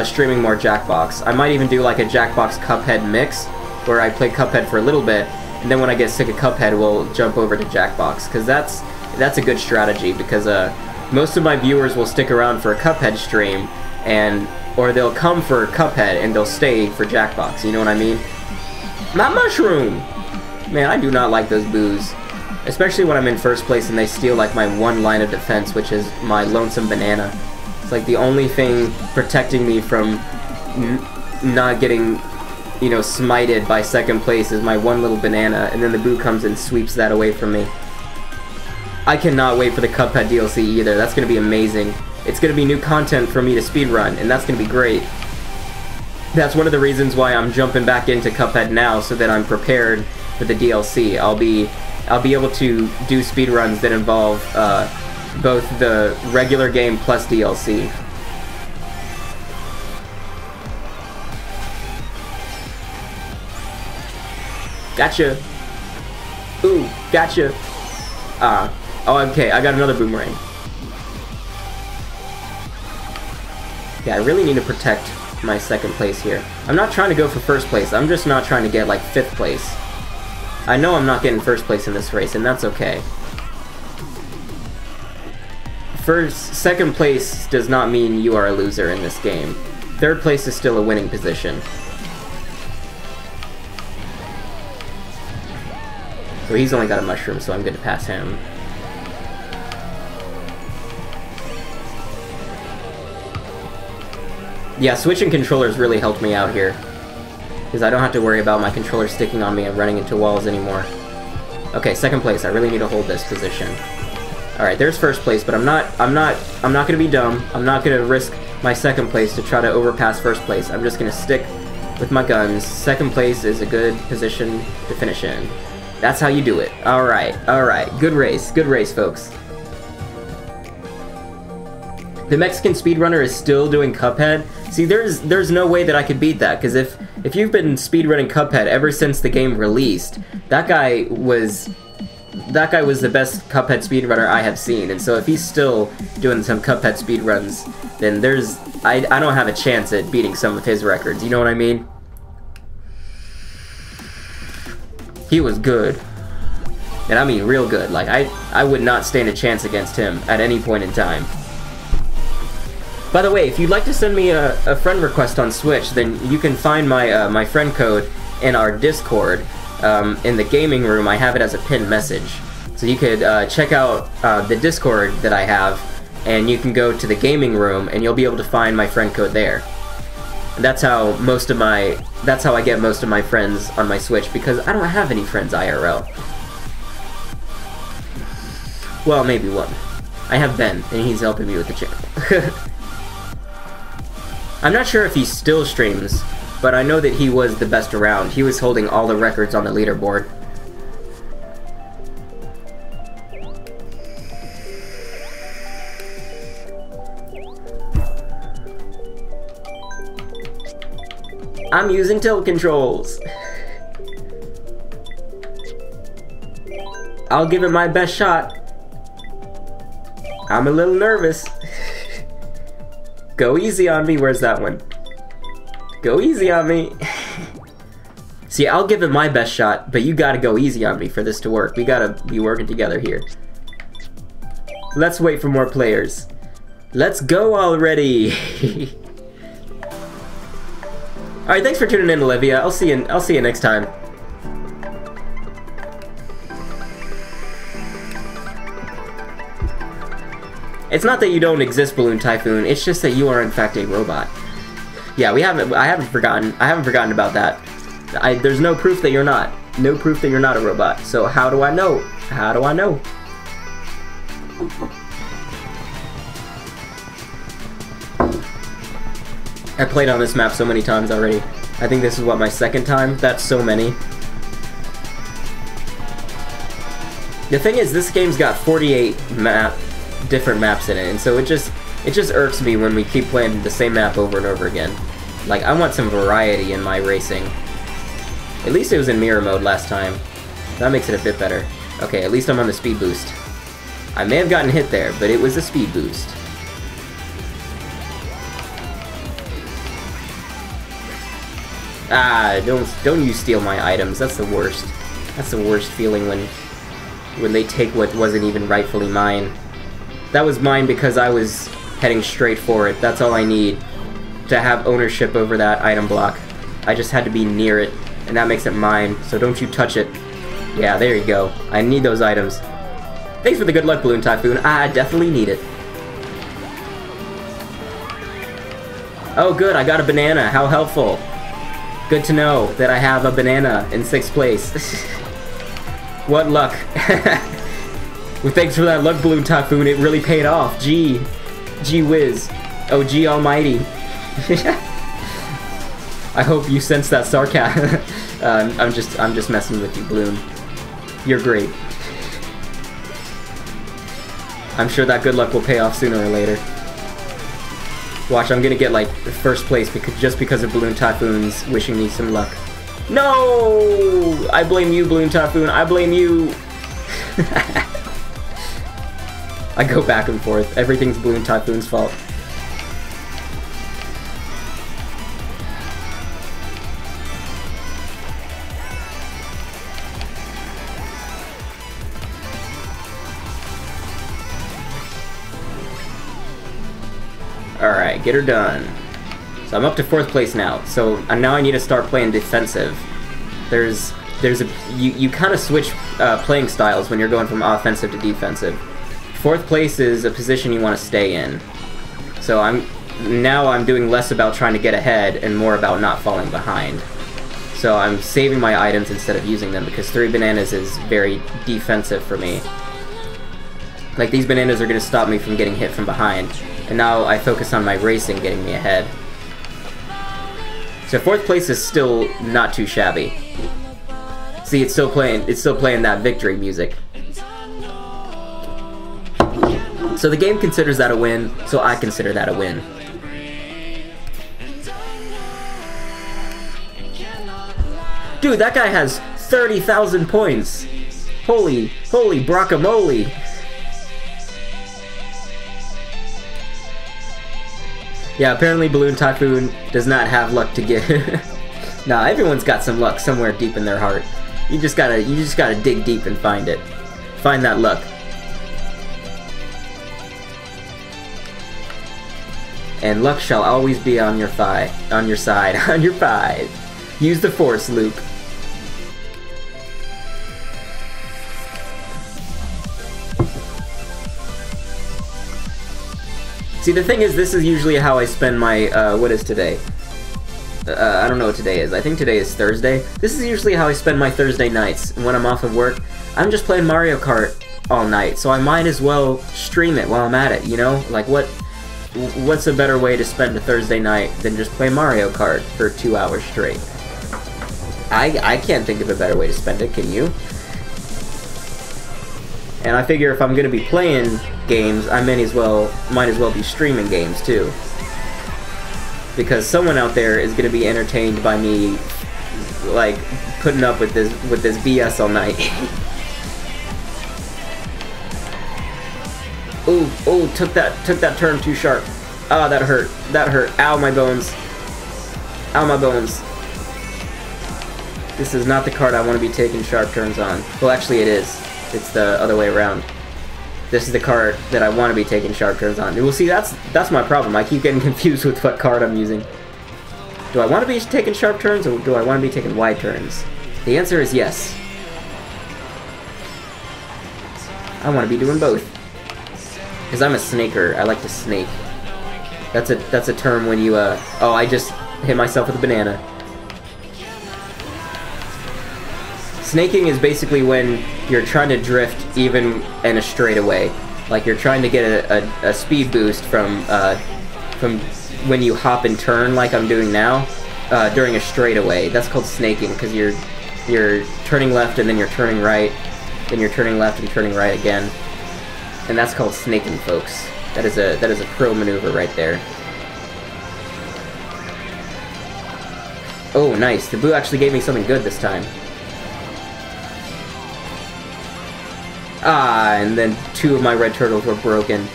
streaming more Jackbox. I might even do like a Jackbox Cuphead mix, where I play Cuphead for a little bit, and then when I get sick of Cuphead, we'll jump over to Jackbox. Because that's a good strategy, because most of my viewers will stick around for a Cuphead stream, or they'll come for Cuphead and they'll stay for Jackbox. You know what I mean? My mushroom! Man, I do not like those boos. Especially when I'm in first place and they steal like my one line of defense, which is my lonesome banana. It's like the only thing protecting me from not getting, you know, smited by second place is my one little banana, and then the boo comes and sweeps that away from me. I cannot wait for the Cuphead DLC either. That's gonna be amazing. It's gonna be new content for me to speedrun, and that's gonna be great. That's one of the reasons why I'm jumping back into Cuphead now, so that I'm prepared for the DLC. I'll be able to do speedruns that involve both the regular game plus DLC. Gotcha! Ooh, gotcha! Oh, okay, I got another boomerang. Yeah, I really need to protect my second place here. I'm not trying to go for first place, I'm just not trying to get like 5th place. I know I'm not getting first place in this race, and that's okay. Second place does not mean you are a loser in this game. 3rd place is still a winning position. So he's only got a mushroom, so I'm good to pass him. Yeah, switching controllers really helped me out here, because I don't have to worry about my controller sticking on me and running into walls anymore. Okay, 2nd place. I really need to hold this position. All right, there's 1st place, but I'm not gonna be dumb. I'm not gonna risk my 2nd place to try to overpass 1st place. I'm just gonna stick with my guns. 2nd place is a good position to finish in. That's how you do it. All right. Good race, folks. The Mexican speedrunner is still doing Cuphead. See, there's no way that I could beat that, because if you've been speedrunning Cuphead ever since the game released, that guy was the best Cuphead speedrunner I have seen, and so if he's still doing some Cuphead speedruns, then I don't have a chance at beating some of his records, you know what I mean? He was good. And I mean real good. Like, I would not stand a chance against him at any point in time. By the way, if you'd like to send me a friend request on Switch, then you can find my my friend code in our Discord. In the gaming room, I have it as a pinned message. So you could check out the Discord that I have, and you can go to the gaming room, and you'll be able to find my friend code there. And that's how I get most of my friends on my Switch, because I don't have any friends IRL. Well, maybe one. I have Ben, and he's helping me with the channel. I'm not sure if he still streams, but I know that he was the best around. He was holding all the records on the leaderboard. I'm using tilt controls. I'll give it my best shot. I'm a little nervous. Go easy on me. Where's that one? Go easy on me. See, I'll give it my best shot, but you gotta go easy on me for this to work. We gotta be working together here. Let's wait for more players. Let's go already. Alright, thanks for tuning in, Olivia. I'll see you next time. It's not that you don't exist, Balloon Typhoon, it's just that you are in fact a robot. Yeah, I haven't forgotten about that. There's no proof that you're not. No proof that you're not a robot. So how do I know? How do I know? I played on this map so many times already. I think this is what, my 2nd time? That's so many. The thing is, this game's got 48 different maps in it, and so it just irks me when we keep playing the same map over and over again. Like, I want some variety in my racing. At least it was in mirror mode last time. That makes it a bit better. Okay, at least I'm on the speed boost. I may have gotten hit there, but it was a speed boost. Ah, don't you steal my items. That's the worst. That's the worst feeling when they take what wasn't even rightfully mine. That was mine because I was heading straight for it. That's all I need to have ownership over that item block. I just had to be near it, and that makes it mine, so don't you touch it. Yeah, there you go. I need those items. Thanks for the good luck, Balloon Typhoon. I definitely need it. Oh, good, I got a banana. How helpful. Good to know that I have a banana in 6th place. What luck. Well, thanks for that luck, Balloon Typhoon. It really paid off. Gee whiz. Oh, gee almighty. I hope you sense that sarcasm. I'm just messing with you, Balloon. You're great. I'm sure that good luck will pay off sooner or later. Watch, I'm gonna get like 1st place just because of Balloon Typhoon's wishing me some luck. No! I blame you, Balloon Typhoon. I blame you. I go back and forth. Everything's Balloon Typhoon's fault. Alright, get her done. So I'm up to 4th place now. So now I need to start playing defensive. You kind of switch playing styles when you're going from offensive to defensive. 4th place is a position you want to stay in. So I'm doing less about trying to get ahead and more about not falling behind. So I'm saving my items instead of using them because 3 bananas is very defensive for me. Like, these bananas are going to stop me from getting hit from behind. And now I focus on my racing getting me ahead. So 4th place is still not too shabby. See, it's still playing that victory music. So the game considers that a win, so I consider that a win. Dude, that guy has 30,000 points. Holy brockamole. Yeah, apparently Balloon Typhoon does not have luck to give. Nah, everyone's got some luck somewhere deep in their heart. You just gotta dig deep and find it. Find that luck. And luck shall always be on your side, on your 5. Use the Force, Luke. See, the thing is, this is usually how I spend my, what is today? I don't know what today is. I think today is Thursday. This is usually how I spend my Thursday nights. When I'm off of work, I'm just playing Mario Kart all night, so I might as well stream it while I'm at it, you know? Like, what's a better way to spend a Thursday night than just play Mario Kart for 2 hours straight? I can't think of a better way to spend it, can you? And I figure if I'm gonna be playing games, I might as well be streaming games too. Because someone out there is gonna be entertained by me, like, putting up with this BS all night. Ooh, took that turn too sharp. Ah, that hurt. Ow, my bones. Ow, my bones. This is not the card I want to be taking sharp turns on. Well, actually it is. It's the other way around. This is the card that I want to be taking sharp turns on. Well, see, that's my problem. I keep getting confused with what card I'm using. Do I want to be taking sharp turns, or do I want to be taking wide turns? The answer is yes. I want to be doing both. Because I'm a snaker. I like to snake. That's a term when you, oh, I just hit myself with a banana. Snaking is basically when you're trying to drift even in a straightaway. Like you're trying to get a speed boost from when you hop and turn like I'm doing now during a straightaway. That's called snaking because you're turning left and then you're turning right, then you're turning left and turning right again. And that's called snaking, folks. That is a pro maneuver right there. Oh, nice. The boo actually gave me something good this time. Ah, and then 2 of my red turtles were broken.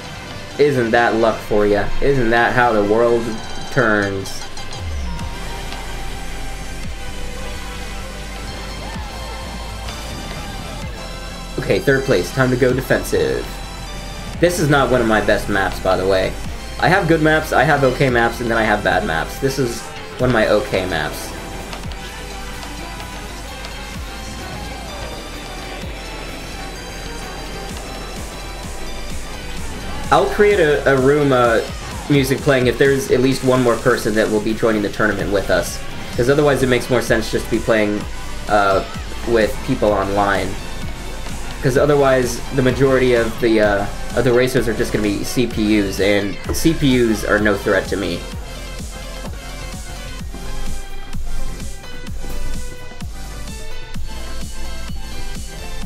Isn't that luck for ya? Isn't that how the world turns? Okay, 3rd place. Time to go defensive. This is not one of my best maps, by the way. I have good maps, I have okay maps, and then I have bad maps. This is one of my okay maps. I'll create a room music playing if there's at least one more person that will be joining the tournament with us. Because otherwise it makes more sense just to be playing with people online. Because otherwise the majority of the racers are just going to be CPUs, and CPUs are no threat to me.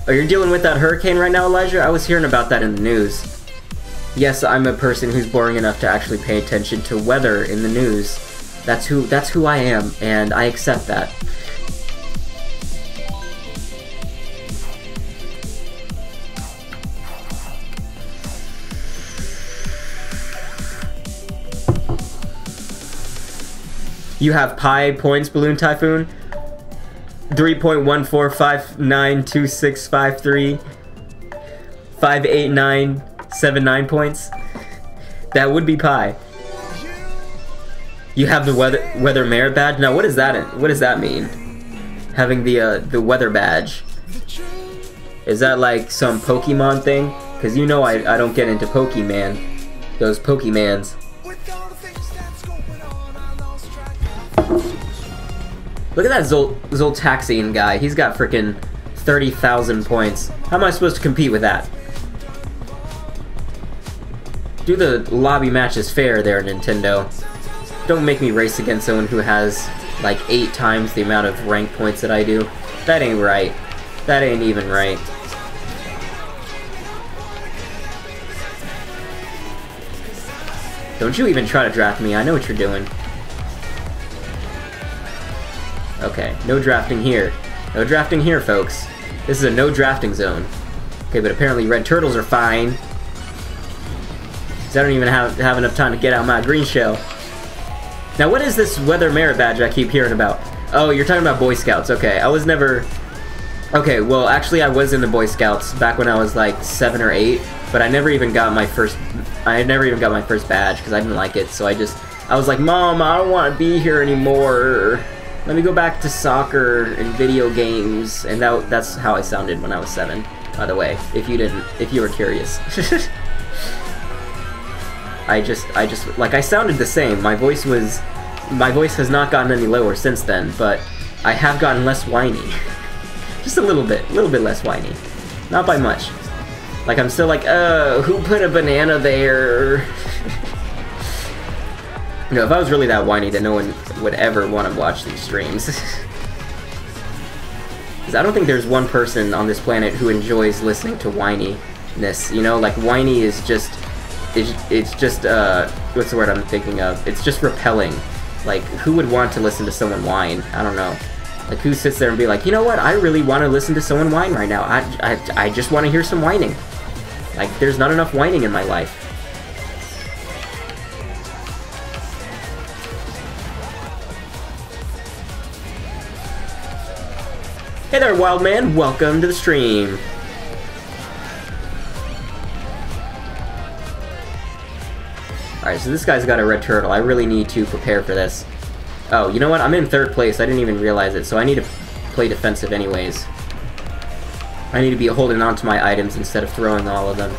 Oh, you're dealing with that hurricane right now, Elijah? I was hearing about that in the news. Yes, I'm a person who's boring enough to actually pay attention to weather in the news. That's who I am, and I accept that. You have pi points, Balloon Typhoon? 3.14592653 58979 points. That would be pi. You have the weather merit badge. Now, what does that mean? Having the weather badge. Is that like some Pokemon thing? Because you know I don't get into Pokemon. Those Pokemans. Look at that Zoltaxian guy. He's got frickin' 30,000 points. How am I supposed to compete with that? Do the lobby matches fair there, Nintendo. Don't make me race against someone who has like 8 times the amount of rank points that I do. That ain't right. That ain't even right. Don't you even try to draft me. I know what you're doing. Okay, no drafting here. No drafting here, folks. This is a no drafting zone. Okay, but apparently red turtles are fine. Because I don't even have enough time to get out my green shell. Now, what is this weather merit badge I keep hearing about? Oh, you're talking about Boy Scouts. Okay, I was never... Okay, well, actually I was in the Boy Scouts back when I was like 7 or 8, but I never even got my first... I never even got my first badge because I didn't like it, so I was like, Mom, I don't want to be here anymore. Let me go back to soccer and video games, and that's how I sounded when I was 7. By the way, if you were curious. I just like I sounded the same. My voice has not gotten any lower since then, but I have gotten less whiny. Just a little bit less whiny. Not by much. Like I'm still like, who put a banana there? You know, if I was really that whiny, then no one would ever want to watch these streams. Because I don't think there's one person on this planet who enjoys listening to whininess. You know, like whiny is just, it's just, what's the word I'm thinking of? It's just repelling. Like, who would want to listen to someone whine? I don't know. Like, who sits there and be like, you know what? I really want to listen to someone whine right now. I just want to hear some whining. Like, there's not enough whining in my life. Hey there, wild man. Welcome to the stream. Alright, so this guy's got a red turtle. I really need to prepare for this. Oh, you know what? I'm in 3rd place. I didn't even realize it, so I need to play defensive anyways. I need to be holding on to my items instead of throwing all of them.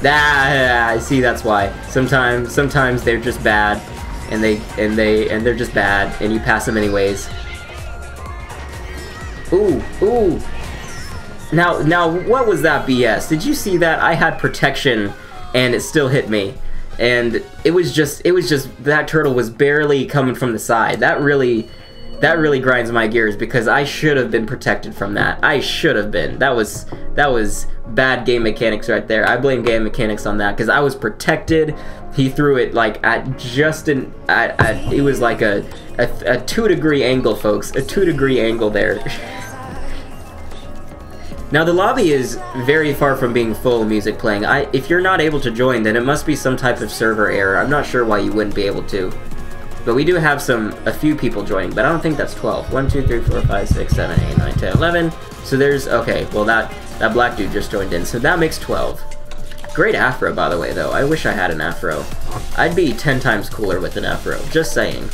Ah, I see, that's why. Sometimes they're just bad, and they're just bad, and you pass them anyways. Ooh, ooh. Now, what was that BS? Did you see that? I had protection, and it still hit me. And it was just, that turtle was barely coming from the side. That really grinds my gears, because I should have been protected from that. I should have been. That was bad game mechanics right there. I blame game mechanics on that, because I was protected. He threw it like at just it was like a 2-degree angle, folks. A 2-degree angle there. Now the lobby is very far from being full music playing. If you're not able to join, then it must be some type of server error. I'm not sure why you wouldn't be able to. But we do have a few people joining, but I don't think that's 12. 1, 2, 3, 4, 5, 6, 7, 8, 9, 10, 11. So there's, okay, well that black dude just joined in, so that makes 12. Great afro, by the way, though. I wish I had an afro. I'd be 10 times cooler with an afro, just saying.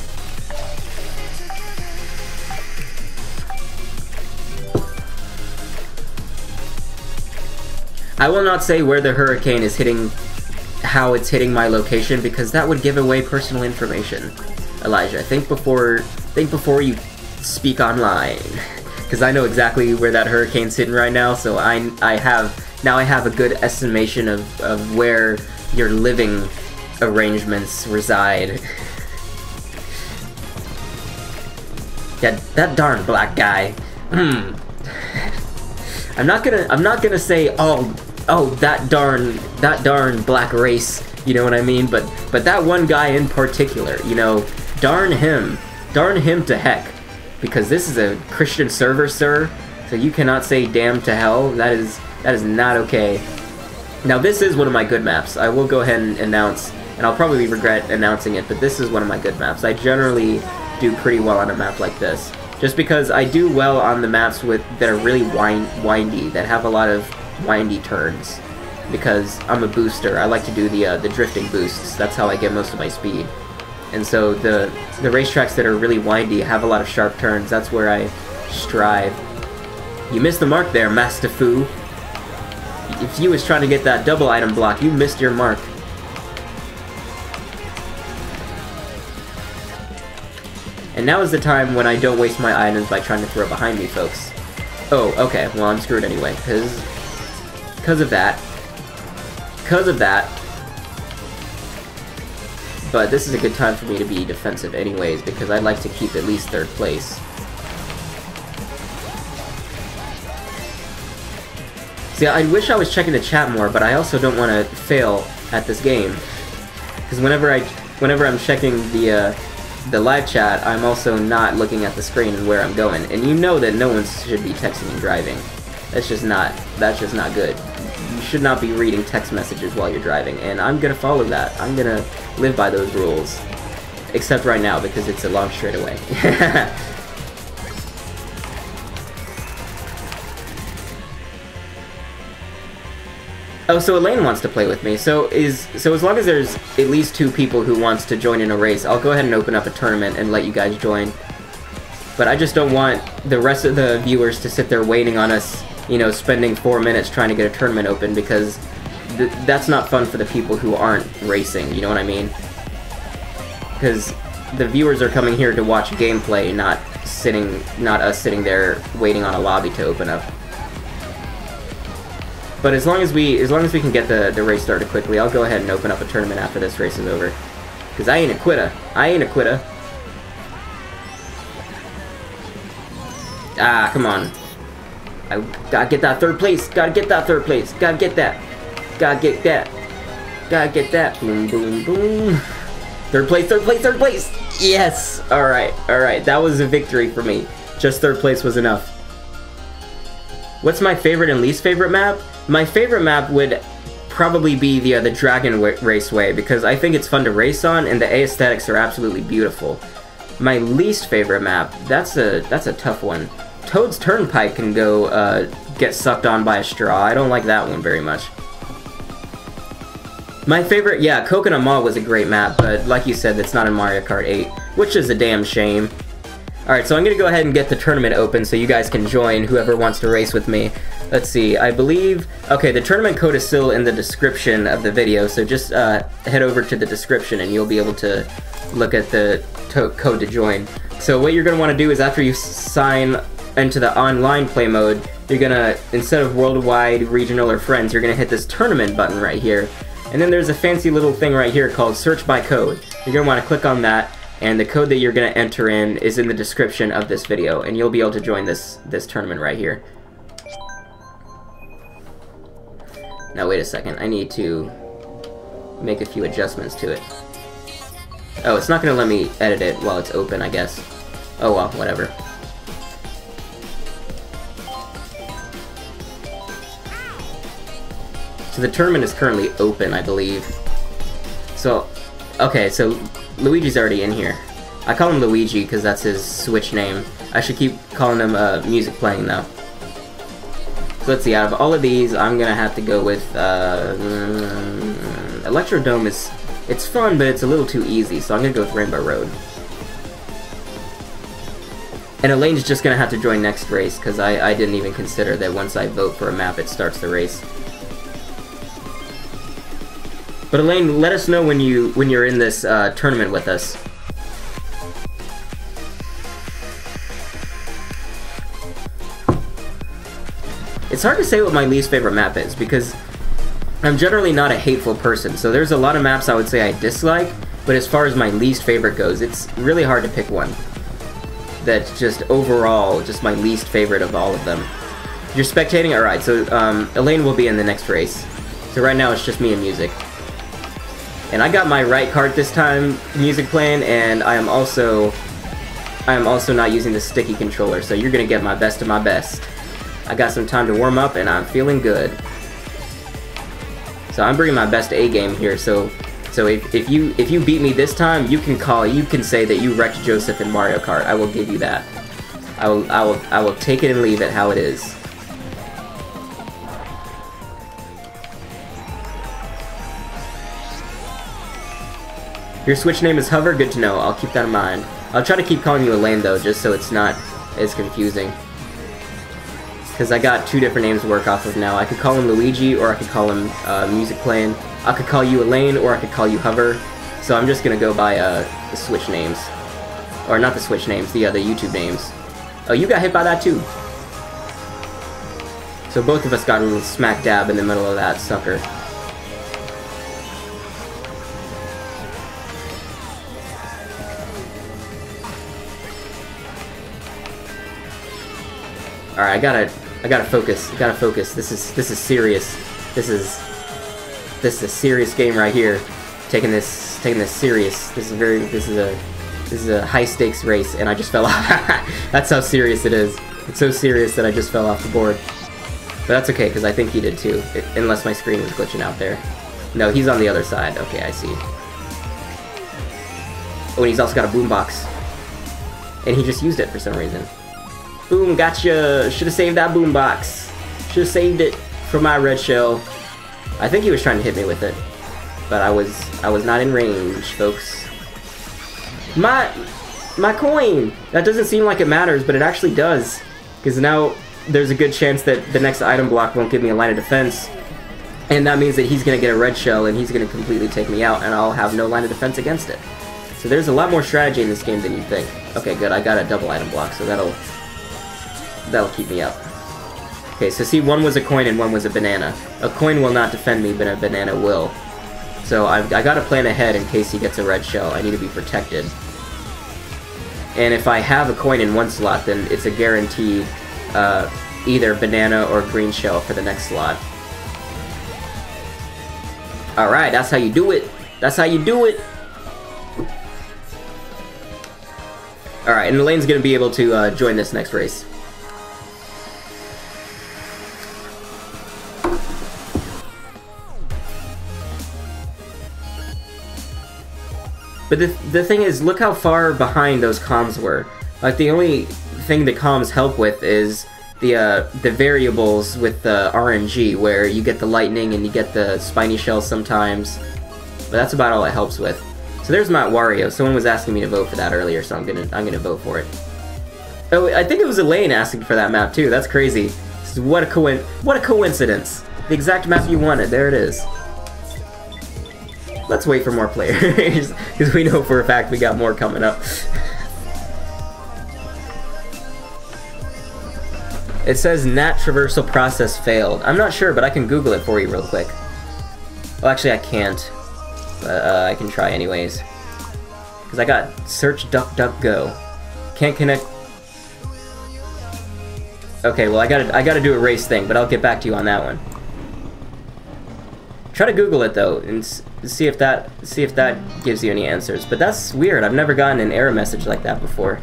I will not say where the hurricane is hitting, how it's hitting my location, because that would give away personal information. Elijah, think before you speak online, because I know exactly where that hurricane's sitting right now. So I have a good estimation of where your living arrangements reside. Yeah, that darn black guy. I'm not gonna say that darn black race, you know what I mean? But that one guy in particular, you know, darn him to heck, because this is a Christian server, sir. So you cannot say damn to hell. That is not okay. Now this is one of my good maps. I will go ahead and announce, and I'll probably regret announcing it, but this is one of my good maps. I generally do pretty well on a map like this, just because I do well on the maps that are really windy, that have a lot of windy turns, because I'm a booster. I like to do the drifting boosts. That's how I get most of my speed. And so the racetracks that are really windy have a lot of sharp turns. That's where I strive. You missed the mark there, Master Fu. If you was trying to get that double item block, you missed your mark. And now is the time when I don't waste my items by trying to throw behind me, folks. Oh, okay, well I'm screwed anyway, because of that. But this is a good time for me to be defensive anyways, because I'd like to keep at least 3rd place. See, I wish I was checking the chat more, but I also don't want to fail at this game. Because whenever I'm checking the live chat, I'm also not looking at the screen and where I'm going. And you know that no one should be texting and driving. That's just not good. You should not be reading text messages while you're driving, and I'm gonna follow that. I'm gonna live by those rules. Except right now, because it's a long straightaway. Oh, so Elaine wants to play with me. So as long as there's at least 2 people who wants to join in a race, I'll go ahead and open up a tournament and let you guys join. But I just don't want the rest of the viewers to sit there waiting on us, you know, spending 4 minutes trying to get a tournament open, because that's not fun for the people who aren't racing, you know what I mean? Because the viewers are coming here to watch gameplay, not us sitting there waiting on a lobby to open up. But as long as we can get the race started quickly, I'll go ahead and open up a tournament after this race is over. Because I ain't a quitter. Ah, come on. I gotta get that 3rd place. Gotta get that. Gotta get that. Boom, boom, boom. 3rd place. Yes! Alright. That was a victory for me. Just 3rd place was enough. What's my favorite and least favorite map? My favorite map would probably be the Dragon Raceway, because I think it's fun to race on, and the aesthetics are absolutely beautiful. My least favorite map, that's a tough one. Toad's Turnpike can go get sucked on by a straw. I don't like that one very much. My favorite, yeah, Coconut Mall was a great map, but like you said, it's not in Mario Kart 8, which is a damn shame. Alright, so I'm gonna go ahead and get the tournament open so you guys can join, whoever wants to race with me. Let's see, I believe... Okay, the tournament code is still in the description of the video, so just head over to the description and you'll be able to look at the code to join. So what you're gonna want to do is, after you sign into the online play mode, you're gonna, instead of worldwide, regional, or friends, you're gonna hit this tournament button right here. And then there's a fancy little thing right here called search by code. You're gonna want to click on that, and the code that you're going to enter in is in the description of this video, and you'll be able to join this tournament right here. Now wait a second, I need to make a few adjustments to it. Oh, it's not going to let me edit it while it's open, I guess. Oh well, whatever. So the tournament is currently open, I believe. So, okay, so Luigi's already in here. I call him Luigi because that's his Switch name. I should keep calling him music playing though. So let's see, out of all of these, I'm gonna have to go with Electrodome it's fun, but it's a little too easy, so I'm gonna go with Rainbow Road. And Elaine's just gonna have to join next race because I didn't even consider that once I vote for a map, it starts the race. But Elaine, let us know when you're in this tournament with us. It's hard to say what my least favorite map is, because I'm generally not a hateful person, so there's a lot of maps I would say I dislike, but as far as my least favorite goes, it's really hard to pick one that's just overall just my least favorite of all of them. You're spectating? Alright, so Elaine will be in the next race. So right now it's just me and music. And I got my right Kart this time, music playing, and I am also not using the sticky controller, so you're gonna get my best of my best. I got some time to warm up, and I'm feeling good. So I'm bringing my best A game here. So if you beat me this time, you can say that you wrecked Joseph in Mario Kart. I will give you that. I will take it and leave it how it is. Your Switch name is Hover. Good to know. I'll keep that in mind. I'll try to keep calling you Elaine though, just so it's not as confusing. Because I got two different names to work off of now. I could call him Luigi, or I could call him Music Playing. I could call you Elaine, or I could call you Hover. So I'm just gonna go by the Switch names. Or not the Switch names, the YouTube names. Oh, you got hit by that too. So both of us got a little smack dab in the middle of that sucker. Alright, I gotta focus. This is serious. This is a serious game right here. Taking this serious. This is a high stakes race, and I just fell off. That's how serious it is. It's so serious that I just fell off the board. But that's okay, because I think he did too. Unless my screen was glitching out there. No, he's on the other side. Okay, I see. Oh, and he's also got a boombox. And he just used it for some reason. Boom, gotcha! Should've saved that boombox. Should've saved it for my red shell. I think he was trying to hit me with it. But I was not in range, folks. My coin! That doesn't seem like it matters, but it actually does. Because now there's a good chance that the next item block won't give me a line of defense. And that means that he's gonna get a red shell and he's gonna completely take me out, and I'll have no line of defense against it. So there's a lot more strategy in this game than you think. Okay, good, I got a double item block, so that'll keep me up. Okay, so see, one was a coin and one was a banana. A coin will not defend me, but a banana will. So I gotta plan ahead in case he gets a red shell. I need to be protected. And if I have a coin in one slot, then it's a guaranteed either banana or green shell for the next slot. Alright, that's how you do it. That's how you do it. Alright, and Elaine's gonna be able to join this next race. But the thing is, look how far behind those comms were. Like, the only thing that comms help with is the variables with the RNG, where you get the lightning and you get the spiny shells sometimes. But that's about all it helps with. So there's Matt Wario. Someone was asking me to vote for that earlier, so I'm gonna vote for it. Oh, I think it was Elaine asking for that map too. That's crazy. What a coincidence. The exact map you wanted. There it is. Let's wait for more players, because we know for a fact we got more coming up. It says NAT traversal process failed. I'm not sure, but I can Google it for you real quick. Well, actually I can't, but I can try anyways. Because I got search DuckDuckGo. Can't connect. Okay, well I gotta do a race thing, but I'll get back to you on that one. Try to Google it though, and see if that gives you any answers. But that's weird. I've never gotten an error message like that before.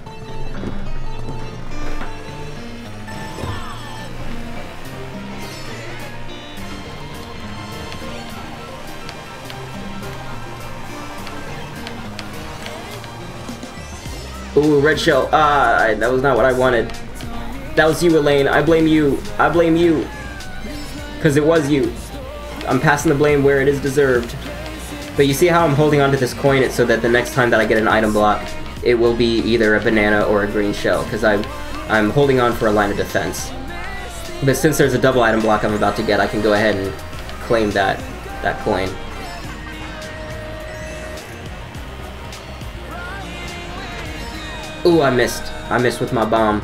Ooh, red shell. Ah, that was not what I wanted. That was you, Elaine. I blame you. I blame you. Because it was you. I'm passing the blame where it is deserved. But you see how I'm holding onto this coin so that the next time that I get an item block, it will be either a banana or a green shell, because I'm holding on for a line of defense. But since there's a double item block I'm about to get, I can go ahead and claim that coin. Ooh, I missed. I missed with my bomb.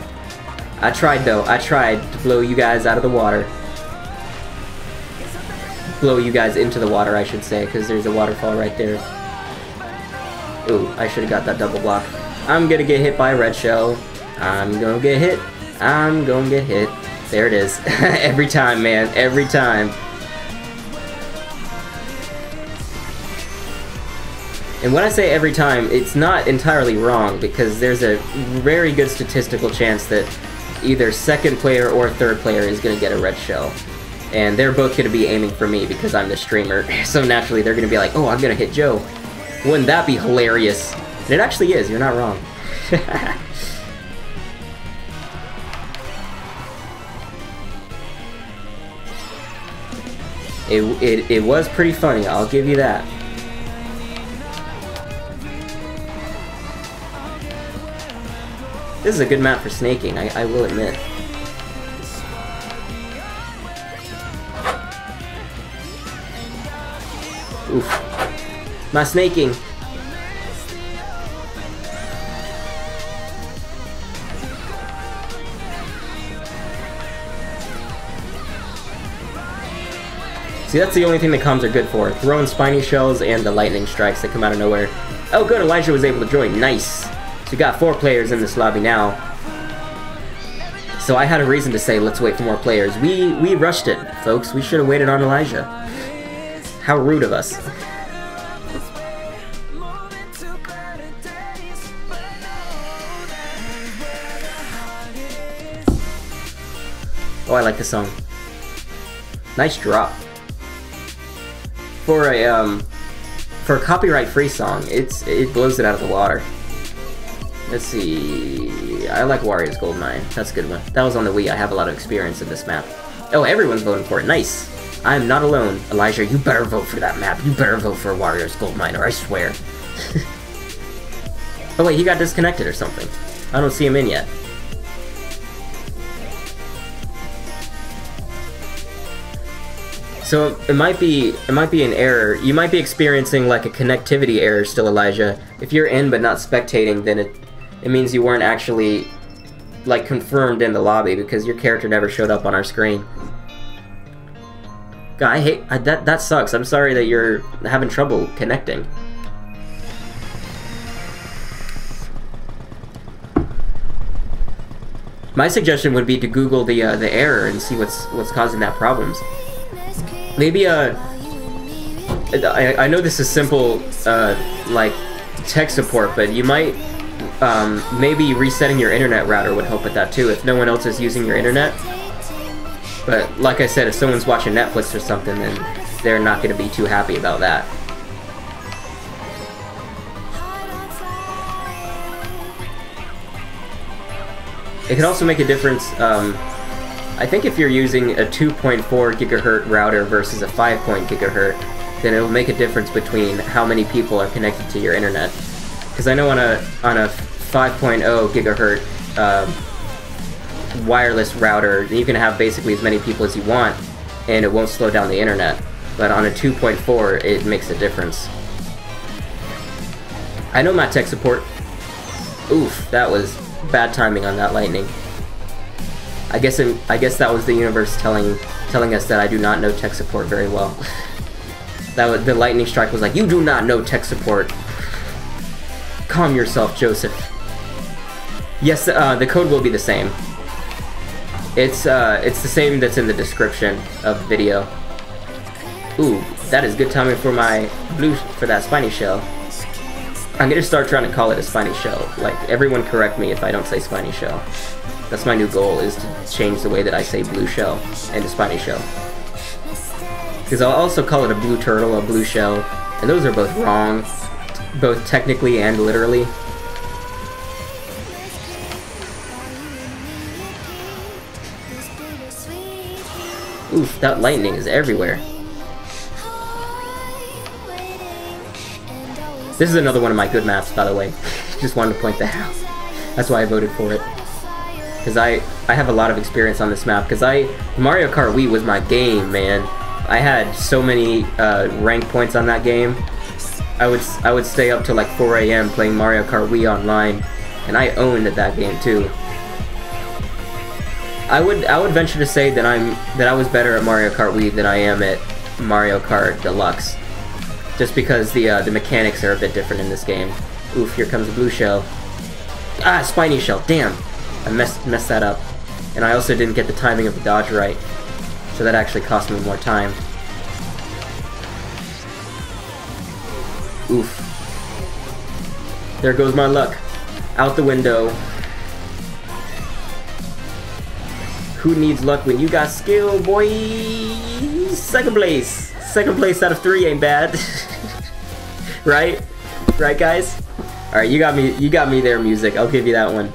I tried though. I tried to blow you guys out of the water. Blow you guys into the water, I should say, because there's a waterfall right there. Ooh, I should have got that double block. I'm gonna get hit by a red shell. I'm gonna get hit. I'm gonna get hit. There it is. Every time, man. Every time. And when I say every time, it's not entirely wrong, because there's a very good statistical chance that either second player or third player is going to get a red shell. And they're both going to be aiming for me because I'm the streamer. So naturally they're going to be like, oh, I'm going to hit Joe. Wouldn't that be hilarious? And it actually is, you're not wrong. It was pretty funny, I'll give you that. This is a good map for snaking, I will admit. Oof. My snaking! See, that's the only thing the comms are good for. Throwing spiny shells and the lightning strikes that come out of nowhere. Oh good, Elijah was able to join, nice! So we got 4 players in this lobby now. So I had a reason to say, let's wait for more players. We rushed it, folks. We should have waited on Elijah. How rude of us. Oh, I like this song. Nice drop. For a copyright-free song, it blows it out of the water. Let's see. I like Wario's Goldmine. That's a good one. That was on the Wii. I have a lot of experience in this map. Oh, everyone's voting for it. Nice. I am not alone. Elijah, you better vote for that map. You better vote for Wario's Goldmine, or I swear. Oh wait, he got disconnected or something. I don't see him in yet. So it might be an error. You might be experiencing like a connectivity error still, Elijah. If you're in but not spectating, then it means you weren't actually like confirmed in the lobby because your character never showed up on our screen. God, I hate that sucks. I'm sorry that you're having trouble connecting. My suggestion would be to Google the error and see what's causing that problems. Maybe I know this is simple like tech support, but you might maybe resetting your internet router would help with that too if no one else is using your internet. But like I said, if someone's watching Netflix or something, then they're not going to be too happy about that. It can also make a difference. I think if you're using a 2.4 gigahertz router versus a 5 gigahertz, then it'll make a difference between how many people are connected to your internet. Because I know on a 5.0 gigahertz wireless router, you can have basically as many people as you want, and it won't slow down the internet. But on a 2.4, it makes a difference. I know my tech support. Oof, that was bad timing on that lightning. I guess that was the universe telling us that I do not know tech support very well. The lightning strike was like, you do not know tech support. Calm yourself, Joseph. Yes, the code will be the same. It's the same that's in the description of the video. Ooh, that is good timing for that spiny shell. I'm gonna start trying to call it a spiny shell. Like, everyone correct me if I don't say spiny shell. That's my new goal, is to change the way that I say blue shell into spiny shell. Because I'll also call it a blue turtle, a blue shell, and those are both wrong, both technically and literally. Oof, that lightning is everywhere. This is another one of my good maps, by the way. Just wanted to point that out. That's why I voted for it. Because I have a lot of experience on this map, because Mario Kart Wii was my game, man. I had so many rank points on that game. I would stay up till like 4 AM playing Mario Kart Wii online, and I owned that game too. I would venture to say that I was better at Mario Kart Wii than I am at Mario Kart Deluxe, just because the mechanics are a bit different in this game. Oof! Here comes a blue shell. Ah, spiny shell. Damn, I messed that up, and I also didn't get the timing of the dodge right, so that actually cost me more time. Oof. There goes my luck. Out the window. Who needs luck when you got skill, boy? Second place. Second place out of 3 ain't bad. Right? Right, guys? Alright, you got me there, music. I'll give you that one.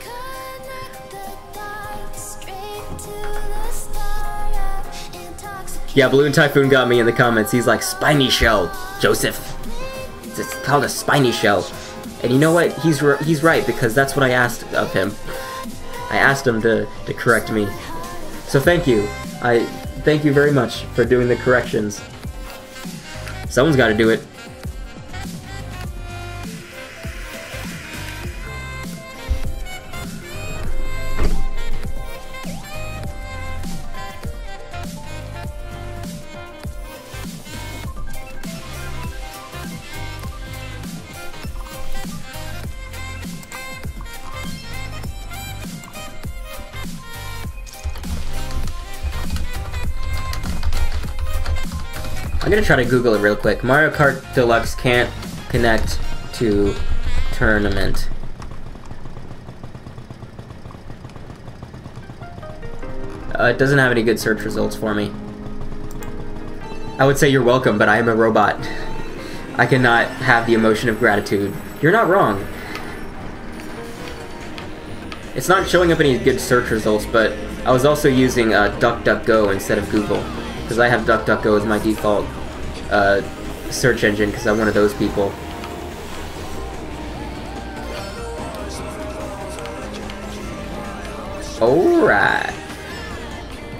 Yeah, Balloon Typhoon got me in the comments. He's like, spiny shell, Joseph. It's called a spiny shell. And you know what? He's right, because that's what I asked of him. I asked him to correct me. So thank you. I thank you very much for doing the corrections. Someone's got to do it. I'm gonna try to Google it real quick. Mario Kart Deluxe can't connect to tournament. It doesn't have any good search results for me. I would say you're welcome, but I am a robot. I cannot have the emotion of gratitude. You're not wrong. It's not showing up any good search results, but I was also using DuckDuckGo instead of Google, because I have DuckDuckGo as my default search engine, because I'm one of those people. Alright.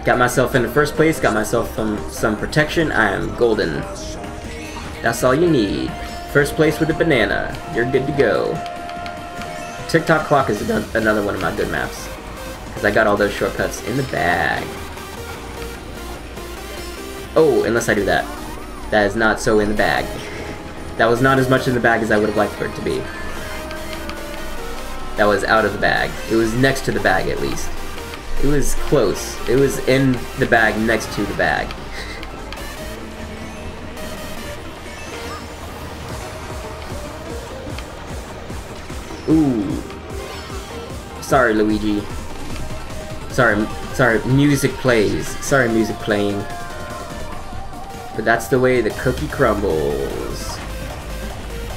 Got myself into first place, got myself some protection. I am golden. That's all you need. First place with a banana. You're good to go. TikTok Clock is another one of my good maps, because I got all those shortcuts in the bag. Oh, unless I do that. That is not so in the bag. That was not as much in the bag as I would have liked for it to be. That was out of the bag. It was next to the bag, at least. It was close. It was in the bag next to the bag. Ooh. Sorry, Luigi. Sorry, music plays. Sorry, music playing. But that's the way the cookie crumbles.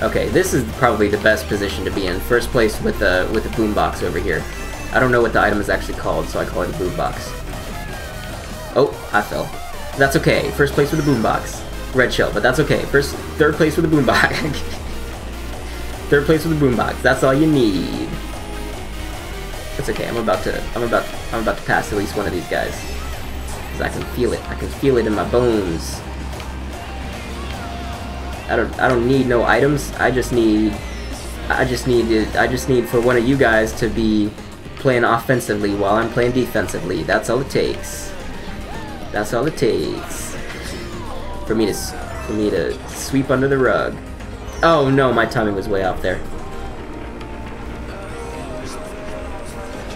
Okay, this is probably the best position to be in. First place with the boombox over here. I don't know what the item is actually called, so I call it a boombox. Oh, I fell. That's okay. First place with a boombox. Red shell, but that's okay. Third place with a boombox. Third place with a boombox. That's all you need. It's okay. I'm about to pass at least one of these guys, because I can feel it. I can feel it in my bones. I don't need no items. I just need for one of you guys to be playing offensively while I'm playing defensively. That's all it takes. That's all it takes. For me to sweep under the rug. Oh no, my timing was way off there.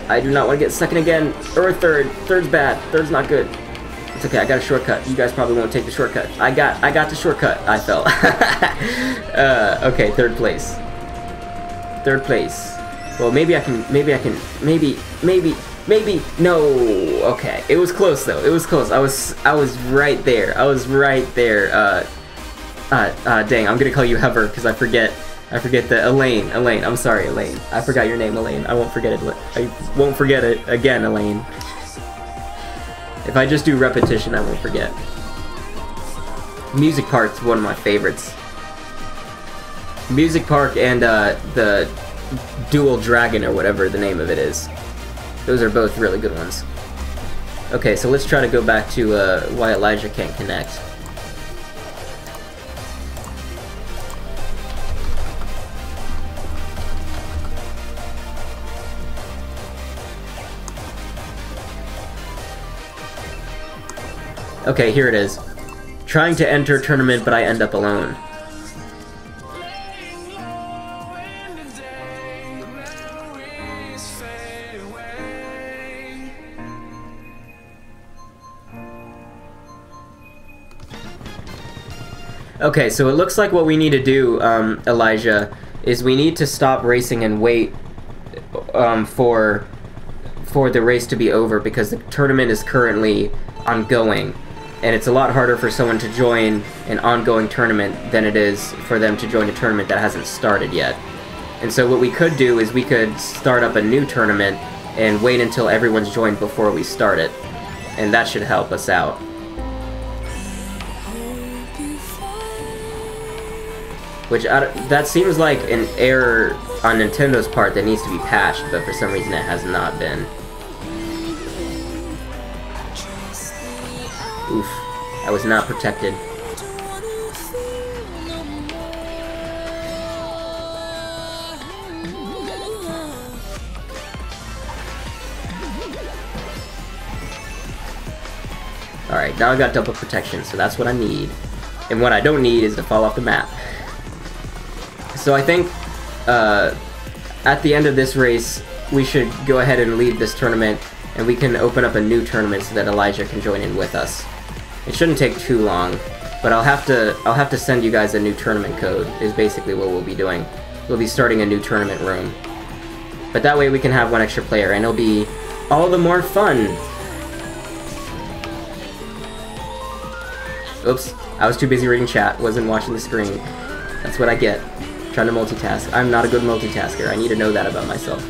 I do not want to get second again, or third. Third's bad. Third's not good. It's okay, I got a shortcut. You guys probably won't take the shortcut. I got the shortcut. I fell. Okay, third place. Third place. Well, maybe, no. Okay, it was close though. It was close. I was right there. I was right there. Dang, I'm gonna call you Hover because I forget the Elaine. I'm sorry, Elaine. I forgot your name, Elaine. I won't forget it. I won't forget it again, Elaine. If I just do repetition, I won't forget. Music Park's one of my favorites. Music Park and the Dual Dragon, or whatever the name of it is. Those are both really good ones. Okay, so let's try to go back to why Elijah can't connect. Okay, here it is. Trying to enter tournament, but I end up alone. Okay, so it looks like what we need to do, Elijah, is we need to stop racing and wait for the race to be over, because the tournament is currently ongoing, and it's a lot harder for someone to join an ongoing tournament than it is for them to join a tournament that hasn't started yet. And so what we could do is we could start up a new tournament and wait until everyone's joined before we start it, and that should help us out. Which, that seems like an error on Nintendo's part that needs to be patched, but for some reason it has not been. Oof, I was not protected. Alright, now I got double protection, so that's what I need. And what I don't need is to fall off the map. So I think, at the end of this race, we should go ahead and leave this tournament, and we can open up a new tournament so that Elijah can join in with us. It shouldn't take too long, but I'll have to send you guys a new tournament code, is basically what we'll be doing. We'll be starting a new tournament room. But that way we can have one extra player, and it'll be all the more fun! Oops, I was too busy reading chat, wasn't watching the screen. That's what I get. Trying to multitask. I'm not a good multitasker. I need to know that about myself.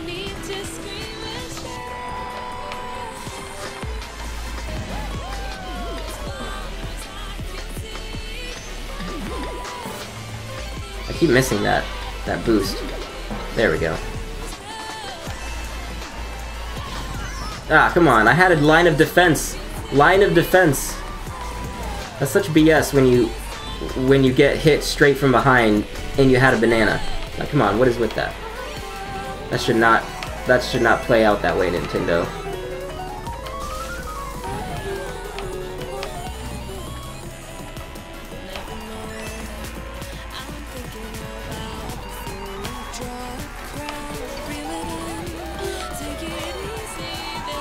I keep missing that boost. There we go. Ah, come on. I had a line of defense. Line of defense. That's such BS when you get hit straight from behind and you had a banana. Now, come on, what is with that? That should not play out that way, Nintendo.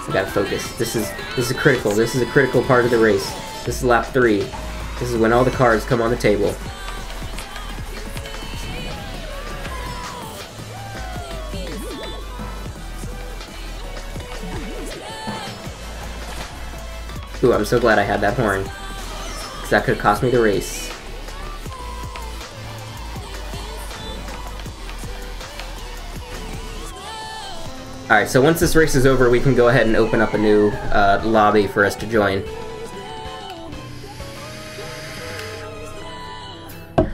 We gotta focus. This is critical. This is a critical part of the race. This is lap 3. This is when all the cards come on the table. Ooh, I'm so glad I had that horn, because that could have cost me the race. Alright, so once this race is over, we can go ahead and open up a new lobby for us to join.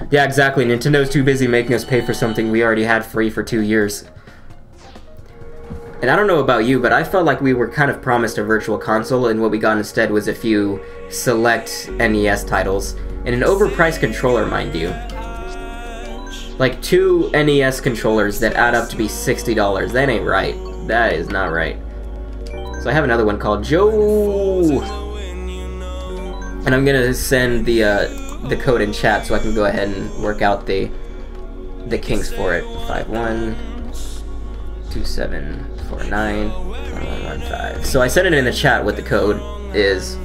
Yeah, exactly. Nintendo's too busy making us pay for something we already had free for 2 years. And I don't know about you, but I felt like we were kind of promised a virtual console, and what we got instead was a few select NES titles. And an overpriced controller, mind you. Like 2 NES controllers that add up to be $60. That ain't right. That is not right. So I have another one called Joe! And I'm gonna send the code in chat so I can go ahead and work out the kinks for it. 5127491115. So I sent it in the chat what the code is.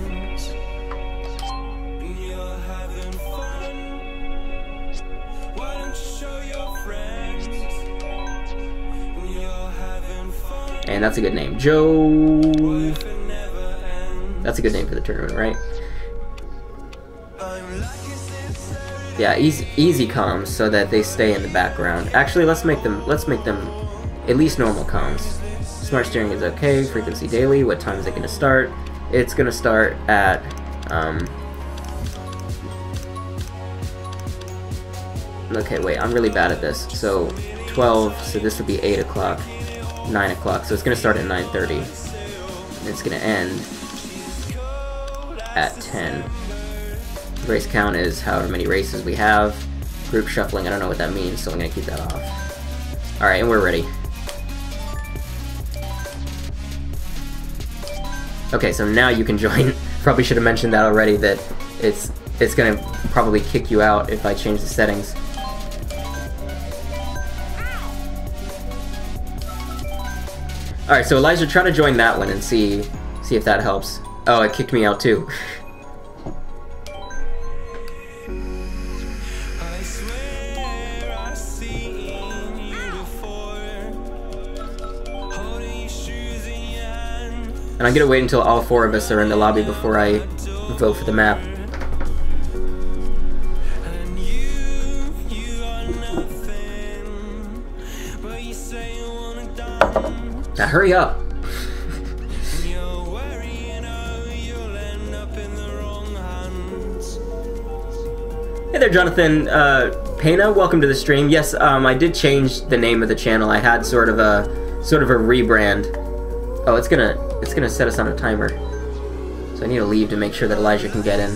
And that's a good name. Joe. That's a good name for the tournament, right? Yeah, easy comms so that they stay in the background. Actually, let's make them at least normal comms. Smart steering is okay. Frequency daily. What time is it going to start? It's going to start at okay, wait, I'm really bad at this. So 12, so this would be 8 o'clock, 9 o'clock. So it's going to start at 9:30. And it's going to end at 10. Race count is however many races we have. Group shuffling, I don't know what that means, so I'm going to keep that off. Alright, and we're ready. Okay, so now you can join probably should have mentioned that already, that it's gonna probably kick you out if I change the settings. Alright, so Elijah, try to join that one and see if that helps. Oh, it kicked me out too. And I'm gonna wait until all 4 of us are in the lobby before I vote for the map. Now hurry up! Hey there, Jonathan Pena. Welcome to the stream. Yes, I did change the name of the channel. I had sort of a rebrand. Oh, it's gonna set us on a timer. So I need to leave to make sure that Elijah can get in.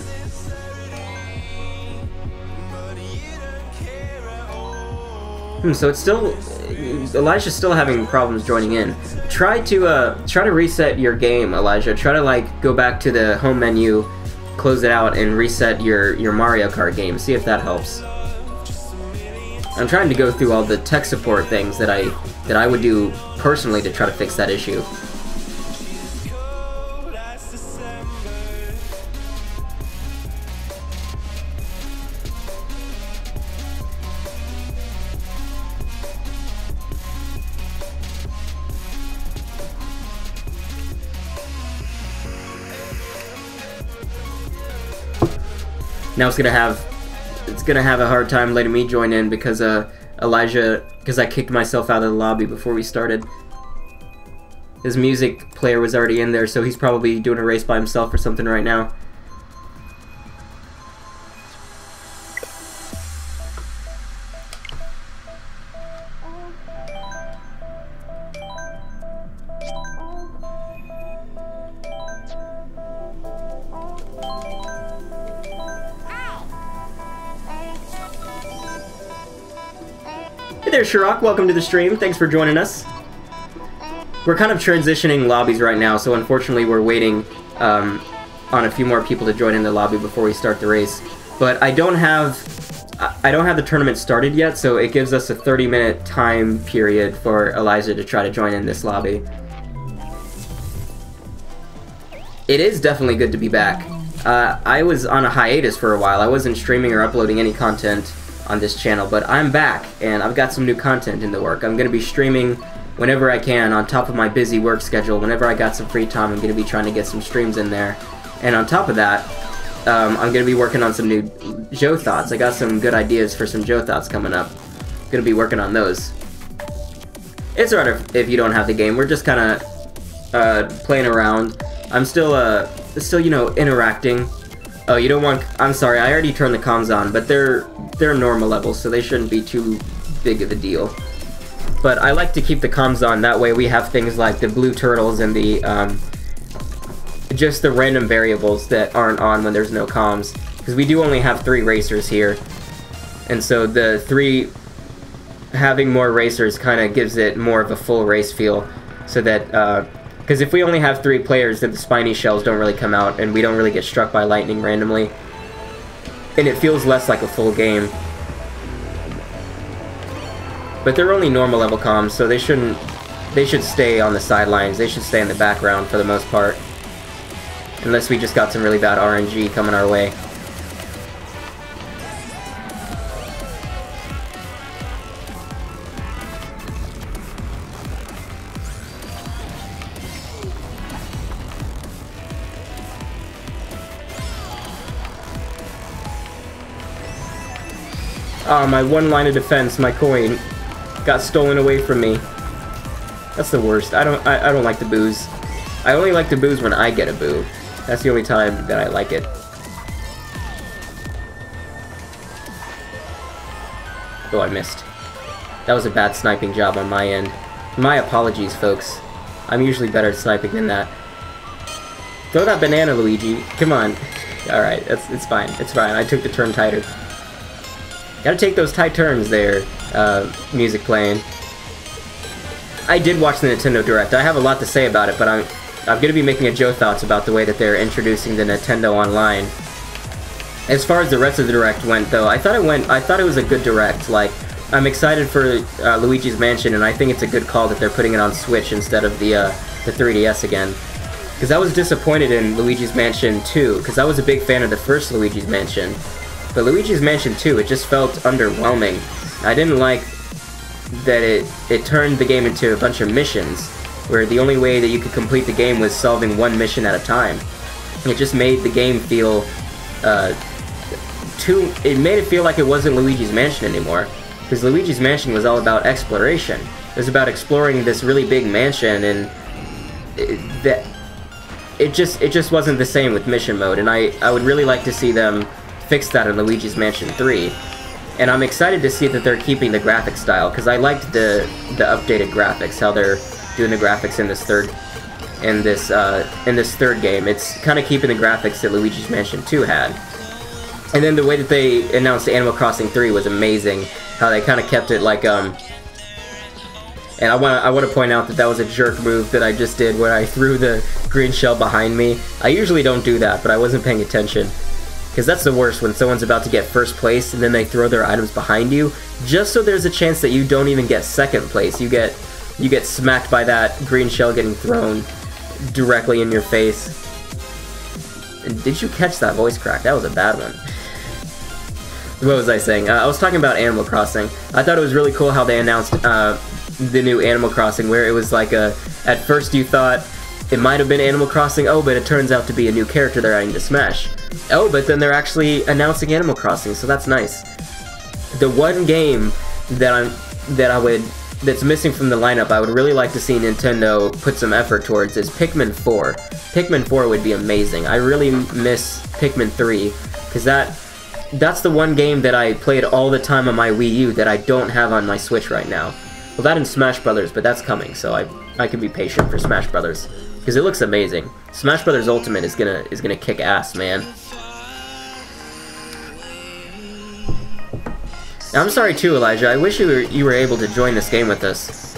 So it's still... Elijah's still having problems joining in. Try to reset your game, Elijah. Try to, like, go back to the home menu, close it out, and reset your Mario Kart game. See if that helps. I'm trying to go through all the tech support things that I would do personally to try to fix that issue. Now it's gonna have a hard time letting me join in because because I kicked myself out of the lobby before we started. His music player was already in there, so he's probably doing a race by himself or something right now. Hey there, Shirok. Welcome to the stream. Thanks for joining us. We're kind of transitioning lobbies right now, so unfortunately we're waiting on a few more people to join in the lobby before we start the race. But I don't have the tournament started yet, so it gives us a 30-minute time period for Elijah to try to join in this lobby. It is definitely good to be back. I was on a hiatus for a while. I wasn't streaming or uploading any content on this channel, but I'm back, and I've got some new content in the work. I'm going to be streaming whenever I can, on top of my busy work schedule. Whenever I got some free time, I'm going to be trying to get some streams in there. And on top of that, I'm going to be working on some new Joe Thoughts. I got some good ideas for some Joe Thoughts coming up. Going to be working on those. It's alright if you don't have the game. We're just kind of playing around. I'm still, you know, interacting. Oh, you don't want... I'm sorry, I already turned the comms on, but they're normal levels, so they shouldn't be too big of a deal. But I like to keep the comms on, that way we have things like the blue turtles and the, just the random variables that aren't on when there's no comms. Because we do only have 3 racers here, and so the 3... having more racers kind of gives it more of a full race feel, so that, because if we only have 3 players, then the spiny shells don't really come out, and we don't really get struck by lightning randomly. And it feels less like a full game. But they're only normal level comms, so they should stay on the sidelines. They should stay in the background for the most part. Unless we just got some really bad RNG coming our way. Oh, my one line of defense, my coin, got stolen away from me. That's the worst. I don't like the boos. I only like the boos when I get a boo. That's the only time that I like it. Oh, I missed. That was a bad sniping job on my end. My apologies, folks. I'm usually better at sniping than that. Throw that banana, Luigi. Come on. Alright, it's fine. It's fine. I took the turn tighter. Gotta take those tight turns there, music playing. I did watch the Nintendo Direct. I have a lot to say about it, but I'm gonna be making a Joe Thoughts about the way that they're introducing the Nintendo Online. As far as the rest of the Direct went, though, I thought it was a good Direct. Like, I'm excited for Luigi's Mansion, and I think it's a good call that they're putting it on Switch instead of the 3DS again. Because I was disappointed in Luigi's Mansion 2, because I was a big fan of the first Luigi's Mansion. But Luigi's Mansion 2, it just felt underwhelming. I didn't like that it turned the game into a bunch of missions, where the only way that you could complete the game was solving one mission at a time. It just made the game feel, it made it feel like it wasn't Luigi's Mansion anymore. Because Luigi's Mansion was all about exploration. It was about exploring this really big mansion, and it just wasn't the same with mission mode, and I would really like to see them fix that in Luigi's Mansion 3. And I'm excited to see that they're keeping the graphic style, because I liked the updated graphics, how they're doing the graphics in this third game. It's kind of keeping the graphics that Luigi's Mansion 2 had. And then the way that they announced Animal Crossing 3 was amazing, how they kind of kept it like, and I want to point out that was a jerk move that I just did, where I threw the green shell behind me. I usually don't do that, but I wasn't paying attention. Because that's the worst, when someone's about to get first place, and then they throw their items behind you, just so there's a chance that you don't even get second place. You get smacked by that green shell getting thrown directly in your face. And did you catch that voice crack? That was a bad one. What was I saying? I was talking about Animal Crossing. I thought it was really cool how they announced the new Animal Crossing, where it was like at first you thought it might have been Animal Crossing, oh, but it turns out to be a new character they're adding to Smash. Oh, but then they're actually announcing Animal Crossing, so that's nice. The one game that's missing from the lineup I would really like to see Nintendo put some effort towards is Pikmin 4. Pikmin 4 would be amazing. I really miss Pikmin 3, because that's the one game that I played all the time on my Wii U that I don't have on my Switch right now. Well, that and Smash Brothers, but that's coming, so I can be patient for Smash Brothers, because it looks amazing. Smash Brothers Ultimate is gonna kick ass, man. Now, I'm sorry too, Elijah. I wish you were able to join this game with us,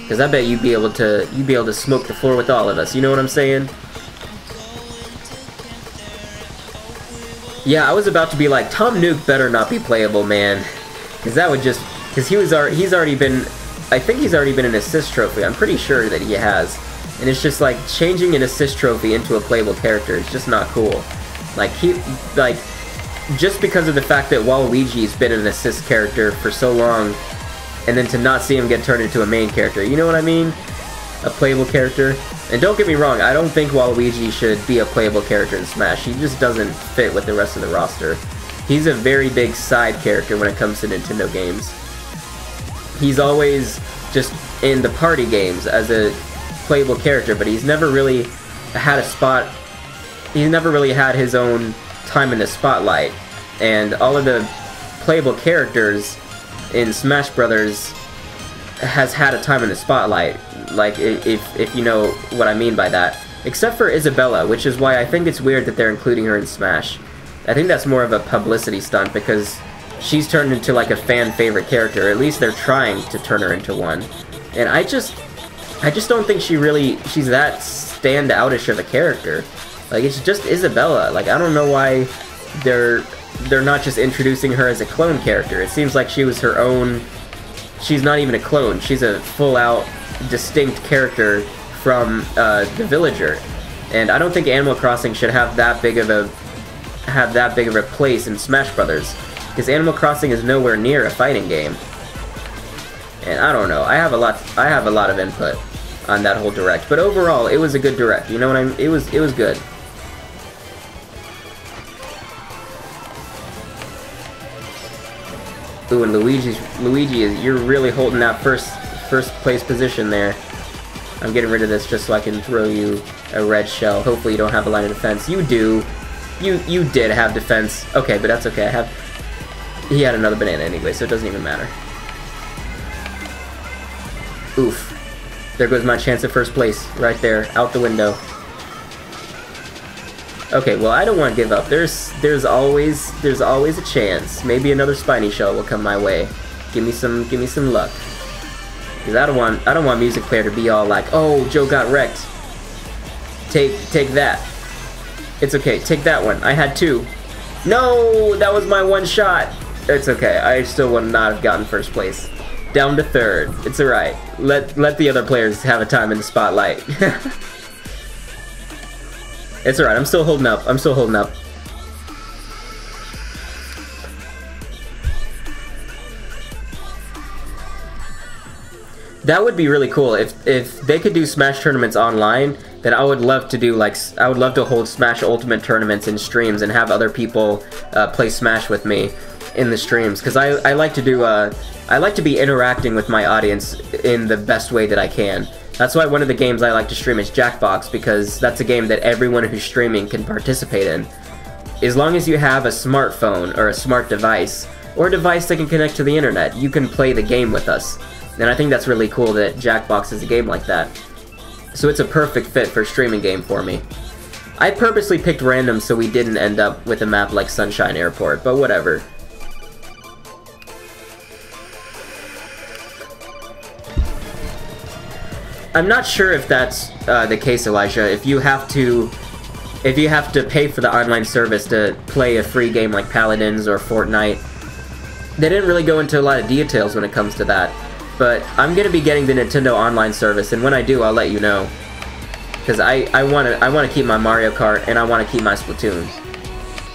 because I bet you'd be able to smoke the floor with all of us. You know what I'm saying? Yeah, I was about to be like, Tom Nook better not be playable, man, because that would just, because he's already been, I think he's already been an assist trophy. I'm pretty sure that he has, and it's just like changing an assist trophy into a playable character is just not cool. Just because of the fact that Waluigi's been an assist character for so long, and then to not see him get turned into a main character, you know what I mean? A playable character. And don't get me wrong, I don't think Waluigi should be a playable character in Smash. He just doesn't fit with the rest of the roster. He's a very big side character when it comes to Nintendo games. He's always just in the party games as a playable character, but he's never really had a spot. He's never really had his own time in the spotlight. And all of the playable characters in Smash Brothers has had a time in the spotlight, like, if you know what I mean by that. Except for Isabella, which is why I think it's weird that they're including her in Smash. I think that's more of a publicity stunt, because she's turned into like a fan favorite character, or at least they're trying to turn her into one. And I just don't think she's that stand-outish of a character. Like, it's just Isabella. Like, I don't know why they're not just introducing her as a clone character. It seems like she was her own. She's not even a clone. She's a full-out, distinct character from the Villager, and I don't think Animal Crossing should have that big of a place in Smash Brothers, because Animal Crossing is nowhere near a fighting game. And I don't know. I have a lot of input on that whole Direct, but overall, it was a good Direct. You know what I mean? It was good. Ooh, and Luigi, you're really holding that first place position there. I'm getting rid of this just so I can throw you a red shell. Hopefully you don't have a line of defense. You do. You did have defense. Okay, but that's okay. He had another banana anyway, so it doesn't even matter. Oof. There goes my chance at first place. Right there. Out the window. Okay, well, I don't want to give up. There's always a chance. Maybe another spiny shell will come my way. Give me some luck. Because I don't want Music Player to be all like, oh, Joe got wrecked. Take that. It's okay. Take that one. I had 2. No, that was my 1 shot. It's okay. I still would not have gotten first place. Down to 3rd. It's alright. Let the other players have a time in the spotlight. It's alright. I'm still holding up. I'm still holding up. That would be really cool if they could do Smash tournaments online. Then I would love to do I would love to hold Smash Ultimate tournaments in streams and have other people play Smash with me in the streams, because I like to do I like to be interacting with my audience in the best way that I can. That's why one of the games I like to stream is Jackbox, because that's a game that everyone who's streaming can participate in. As long as you have a smartphone or a smart device or a device that can connect to the internet, you can play the game with us. And I think that's really cool that Jackbox is a game like that. So it's a perfect fit for a streaming game for me. I purposely picked random so we didn't end up with a map like Sunshine Airport, but whatever. I'm not sure if that's the case, Elijah. If you have to pay for the online service to play a free game like Paladins or Fortnite, they didn't really go into a lot of details when it comes to that. But I'm gonna be getting the Nintendo Online service, and when I do, I'll let you know. Because I wanna keep my Mario Kart and I wanna keep my Splatoons.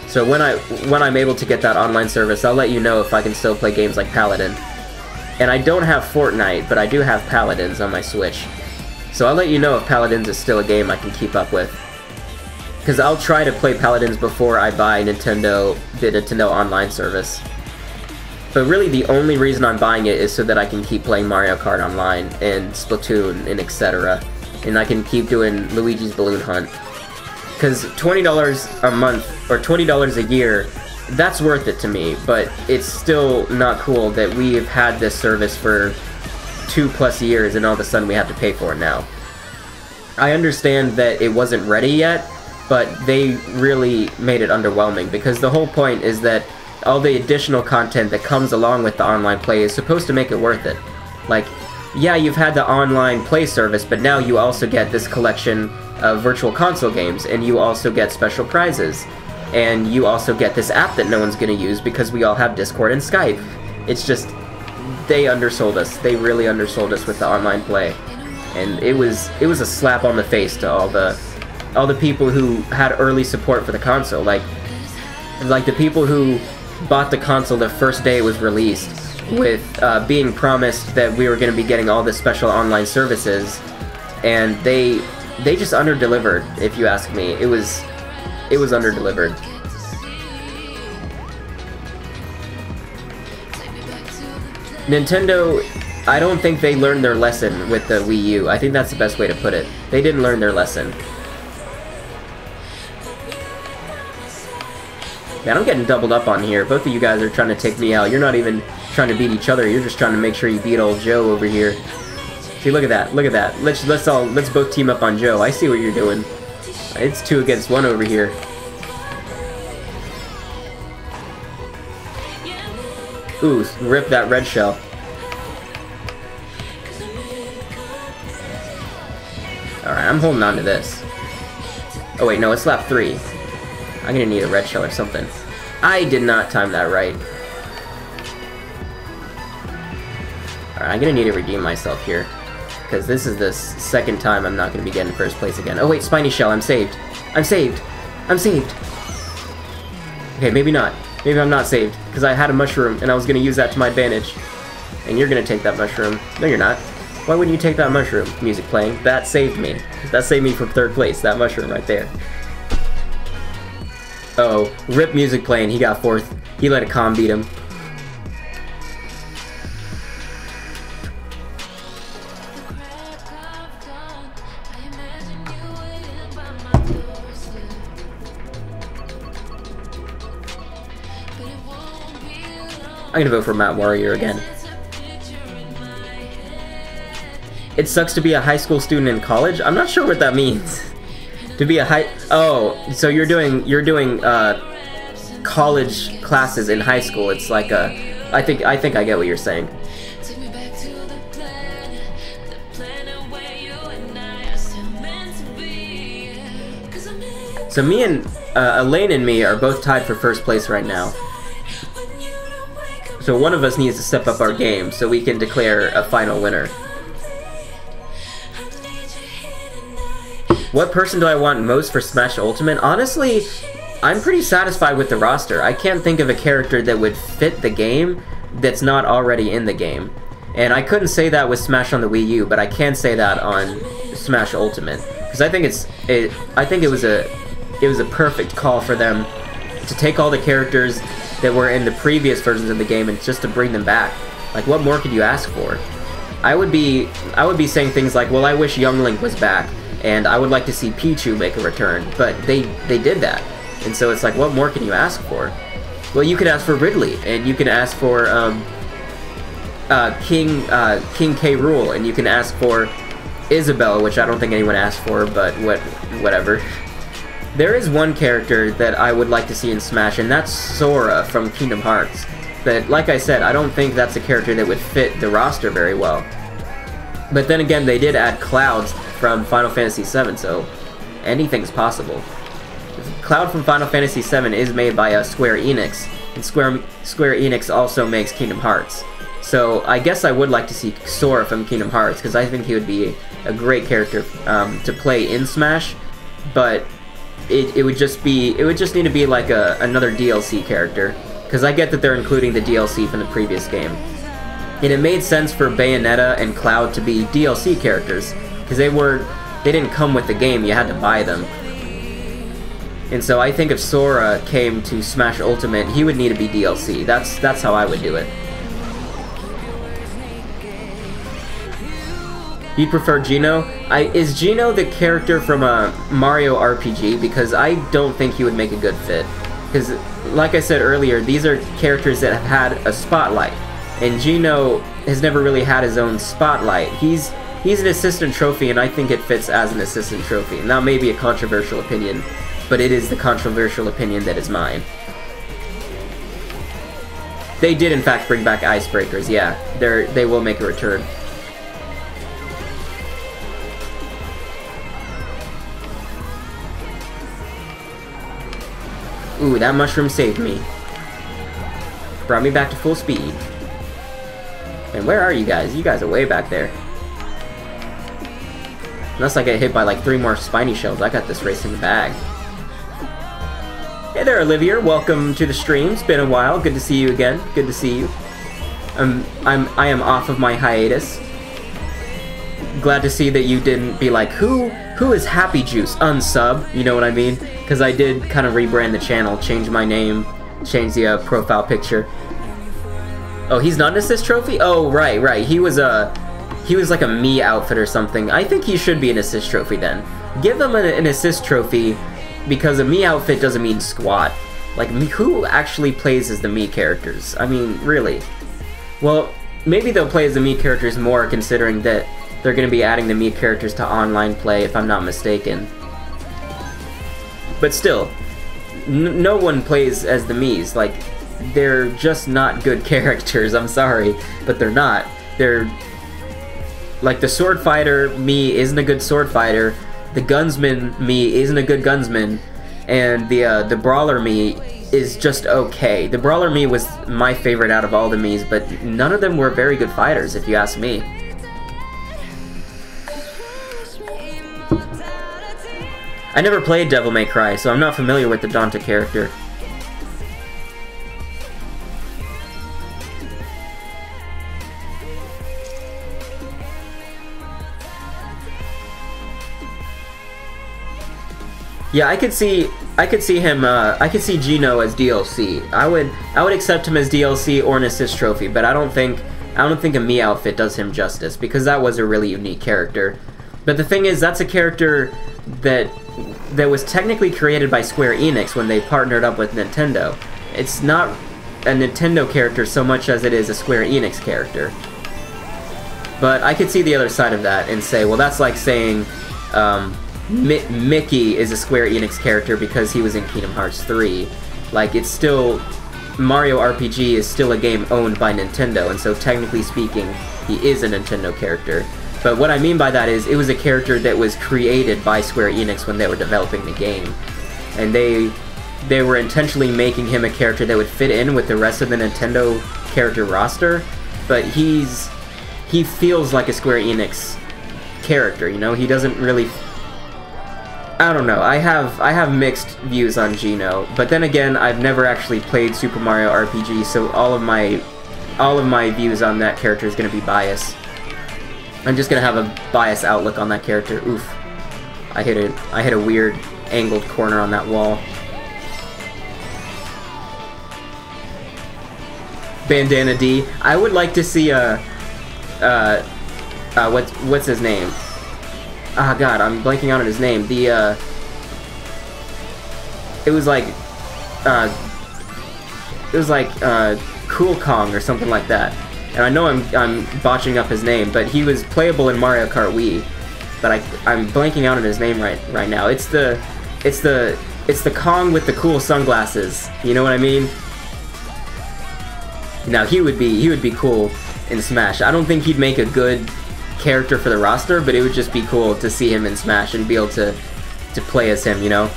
So when I'm able to get that online service, I'll let you know if I can still play games like Paladin. And I don't have Fortnite, but I do have Paladins on my Switch. So I'll let you know if Paladins is still a game I can keep up with. Because I'll try to play Paladins before I buy the Nintendo Online service. But really the only reason I'm buying it is so that I can keep playing Mario Kart Online and Splatoon and etc. And I can keep doing Luigi's Balloon Hunt. Because $20 a month, or $20 a year, that's worth it to me, but it's still not cool that we have had this service for 2+ years and all of a sudden we have to pay for it now. I understand that it wasn't ready yet, but they really made it underwhelming, because the whole point is that all the additional content that comes along with the online play is supposed to make it worth it. Like, yeah, you've had the online play service, but now you also get this collection of virtual console games, and you also get special prizes, and you also get this app that no one's gonna use because we all have Discord and Skype. It's just, they undersold us. They really undersold us with the online play, and it was a slap on the face to all the people who had early support for the console, like the people who bought the console the first day it was released, with being promised that we were going to be getting all the special online services, and they just under-delivered, if you ask me. It was under-delivered. Nintendo, I don't think they learned their lesson with the Wii U. I think that's the best way to put it. They didn't learn their lesson. Man, I'm getting doubled up on here. Both of you guys are trying to take me out. You're not even trying to beat each other. You're just trying to make sure you beat old Joe over here. See, look at that. Look at that. Let's both team up on Joe. I see what you're doing. It's 2 against 1 over here. Ooh, rip that red shell. Alright, I'm holding on to this. Oh wait, no, it's lap 3. I'm gonna need a red shell or something. I did not time that right. Alright, I'm gonna need to redeem myself here, because this is the second time I'm not gonna be getting first place again. Oh wait, spiny shell, I'm saved. I'm saved. I'm saved. Okay, maybe not. Maybe I'm not saved, because I had a mushroom, and I was gonna use that to my advantage. And you're gonna take that mushroom. No, you're not. Why wouldn't you take that mushroom? Music playing. That saved me. That saved me from 3rd place, that mushroom right there. Uh-oh, rip music playing, he got 4th. He let a calm beat him. I'm gonna vote for Matt Warrior again. It sucks to be a high school student in college? I'm not sure what that means. To be a oh, so you're doing college classes in high school. It's like a, I think I get what you're saying. So me and Elaine and me are both tied for first place right now. So one of us needs to step up our game so we can declare a final winner. What person do I want most for Smash Ultimate? Honestly, I'm pretty satisfied with the roster. I can't think of a character that would fit the game that's not already in the game. And I couldn't say that with Smash on the Wii U, but I can say that on Smash Ultimate. Because I think it was a perfect call for them to take all the characters that were in the previous versions of the game and just to bring them back. Like, what more could you ask for? I would be saying things like, well, I wish Young Link was back, and I would like to see Pichu make a return, but they did that. And so it's like, what more can you ask for? Well, you can ask for Ridley, and you can ask for King K. Rool, and you can ask for Isabelle, which I don't think anyone asked for, but whatever. There is one character that I would like to see in Smash, and that's Sora from Kingdom Hearts. But like I said, I don't think that's a character that would fit the roster very well. But then again, they did add Clouds from Final Fantasy VII, so anything's possible. Cloud from Final Fantasy VII is made by Square Enix, and Square Enix also makes Kingdom Hearts. So I guess I would like to see Sora from Kingdom Hearts, because I think he would be a great character to play in Smash, but it would just need to be like another DLC character, because I get that they're including the DLC from the previous game. And it made sense for Bayonetta and Cloud to be DLC characters, because they didn't come with the game, you had to buy them. And so I think if Sora came to Smash Ultimate, he would need to be DLC. That's how I would do it. You prefer Geno? Is Geno the character from a Mario RPG? Because I don't think he would make a good fit. Because, like I said earlier, these are characters that have had a spotlight. And Geno has never really had his own spotlight. He's an assistant trophy, and I think it fits as an assistant trophy. Now, maybe a controversial opinion, but it is the controversial opinion that is mine. They did, in fact, bring back Icebreakers, yeah. They will make a return. Ooh, that mushroom saved me. Brought me back to full speed. And where are you guys? You guys are way back there. Unless I get hit by like 3 more spiny shells, I got this race in the bag. Hey there, Olivia. Welcome to the stream. It's been a while. Good to see you again. Good to see you. I am off of my hiatus. Glad to see that you didn't be like, who is Happy Juice? Unsub, you know what I mean? Because I did kind of rebrand the channel, change my name, change the profile picture. Oh, he's not an assist trophy? Oh, right. He was like a me outfit or something. I think he should be an assist trophy then. Give him an assist trophy, because a me outfit doesn't mean squat. Like, who actually plays as the me characters? I mean, really. Well, maybe they'll play as the me characters more, considering that they're going to be adding the me characters to online play, if I'm not mistaken. But still, no one plays as the Miis. Like, they're just not good characters, I'm sorry, but they're not. They're... like, the sword fighter Mii isn't a good sword fighter, the gunsman Mii isn't a good gunsman, and the brawler Mii is just okay. The brawler Mii was my favorite out of all the Miis, but none of them were very good fighters, if you ask me. I never played Devil May Cry, so I'm not familiar with the Dante character. Yeah, I could see him. I could see Geno as DLC. I would accept him as DLC or an assist trophy, but I don't think a me outfit does him justice, because that was a really unique character. But the thing is, that's a character that was technically created by Square Enix when they partnered up with Nintendo. It's not a Nintendo character so much as it is a Square Enix character. But I could see the other side of that and say, well, that's like saying Mickey is a Square Enix character because he was in Kingdom Hearts 3. Like, it's still... Mario RPG is still a game owned by Nintendo, and so technically speaking, he is a Nintendo character. But what I mean by that is, it was a character that was created by Square Enix when they were developing the game. and they were intentionally making him a character that would fit in with the rest of the Nintendo character roster, but he feels like a Square Enix character, you know? He doesn't really... I don't know. I have mixed views on Geno, but then again, I've never actually played Super Mario RPG, so all of my views on that character is going to be biased. I'm just going to have a biased outlook on that character. Oof. I hit a weird angled corner on that wall. Bandana D. I would like to see what's his name? Ah, God, I'm blanking out on his name. It was like Cool Kong or something like that. And I know I'm botching up his name, but he was playable in Mario Kart Wii. But I'm blanking out on his name right now. It's the Kong with the cool sunglasses. You know what I mean? Now he would be cool in Smash. I don't think he'd make a good character for the roster, but it would just be cool to see him in Smash and be able to play as him, you know?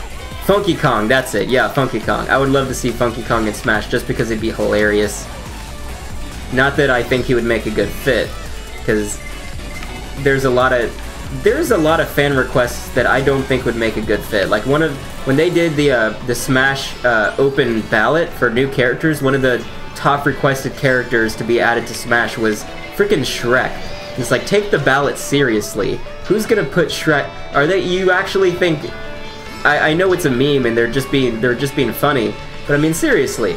Funky Kong, that's it. Yeah, Funky Kong. I would love to see Funky Kong in Smash just because it'd be hilarious. Not that I think he would make a good fit, because there's a lot of fan requests that I don't think would make a good fit. Like when they did the Smash open ballot for new characters, one of the top requested characters to be added to Smash was freaking Shrek. It's like, take the ballot seriously. Who's gonna put Shrek? You actually think? I know it's a meme and they're just being funny, but I mean seriously,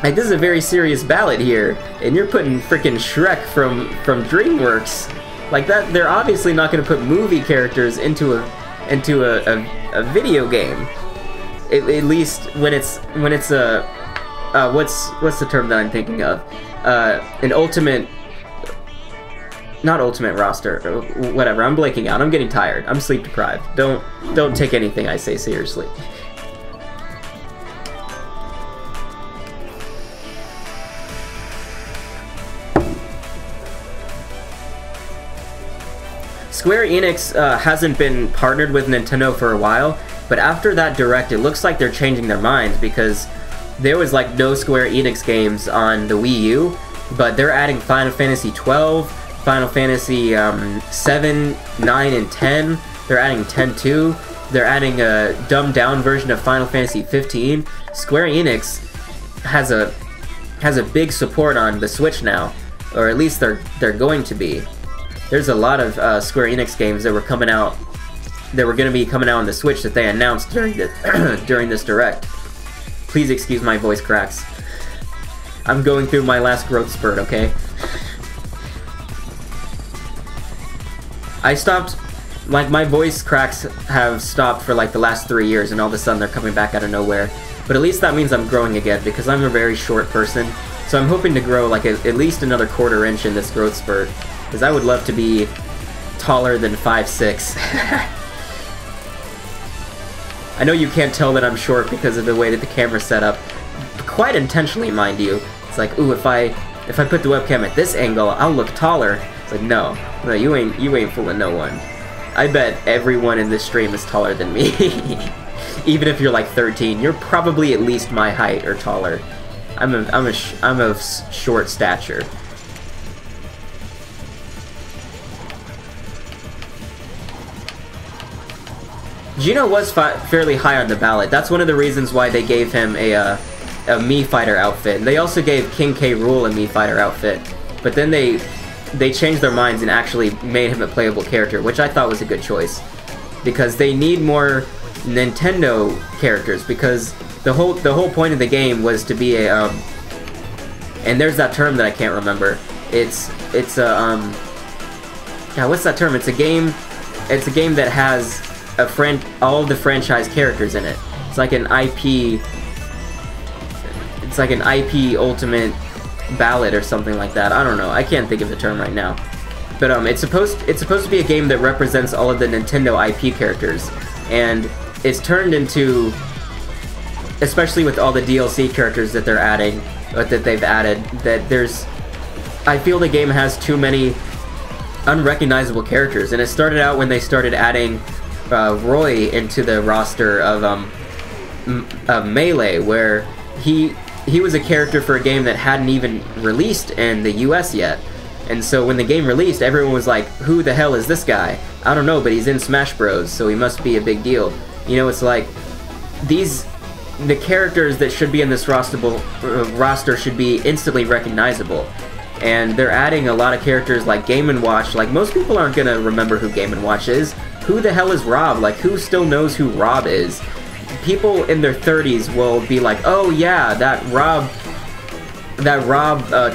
like this is a very serious ballot here, and you're putting freaking Shrek from DreamWorks. Like that, they're obviously not gonna put movie characters into a video game. At least when it's a what's the term that I'm thinking of? An ultimate. Not ultimate roster, whatever. I'm blanking out. I'm getting tired. I'm sleep deprived. Don't take anything I say seriously. Square Enix hasn't been partnered with Nintendo for a while, but after that Direct, it looks like they're changing their minds, because there was like no Square Enix games on the Wii U, but they're adding Final Fantasy 12. Final Fantasy 7, 9, and 10. They're adding 10 too. They're adding a dumbed down version of Final Fantasy 15. Square Enix has a big support on the Switch now, or at least they're going to be. There's a lot of Square Enix games that were going to be coming out on the Switch that they announced during this Direct. Please excuse my voice cracks. I'm going through my last growth spurt, okay? I stopped, like, my voice cracks have stopped for like the last 3 years, and all of a sudden they're coming back out of nowhere. But at least that means I'm growing again, because I'm a very short person. So I'm hoping to grow like at least another quarter inch in this growth spurt, because I would love to be taller than 5'6". I know you can't tell that I'm short because of the way that the camera's set up. Quite intentionally, mind you. It's like, ooh, if I put the webcam at this angle, I'll look taller. It's like, no, you ain't fooling no one. I bet everyone in this stream is taller than me. Even if you're like 13, you're probably at least my height or taller. I'm of short stature. Geno was fairly high on the ballot. That's one of the reasons why they gave him a Mii Fighter outfit. And they also gave King K. Rool a Mii Fighter outfit. But then they changed their minds and actually made him a playable character, which I thought was a good choice. Because they need more Nintendo characters, because the whole point of the game was to be a and there's that term that I can't remember. It's a God, what's that term? It's a game that has all of the franchise characters in it. It's like an IP. It's like an IP ultimate ballad or something like that. I don't know. I can't think of the term right now. But it's supposed to be a game that represents all of the Nintendo IP characters, and it's turned into, especially with all the DLC characters that they're adding, that they've added, that I feel the game has too many unrecognizable characters. And it started out when they started adding Roy into the roster of Melee, where he was a character for a game that hadn't even released in the US yet. And so when the game released, everyone was like, who the hell is this guy? I don't know, but he's in Smash Bros, so he must be a big deal. You know, it's like, the characters that should be in this roster should be instantly recognizable. And they're adding a lot of characters like Game & Watch. Like, most people aren't gonna remember who Game & Watch is. Who the hell is Rob? Like, who still knows who Rob is? People in their 30s will be like, oh yeah, that Rob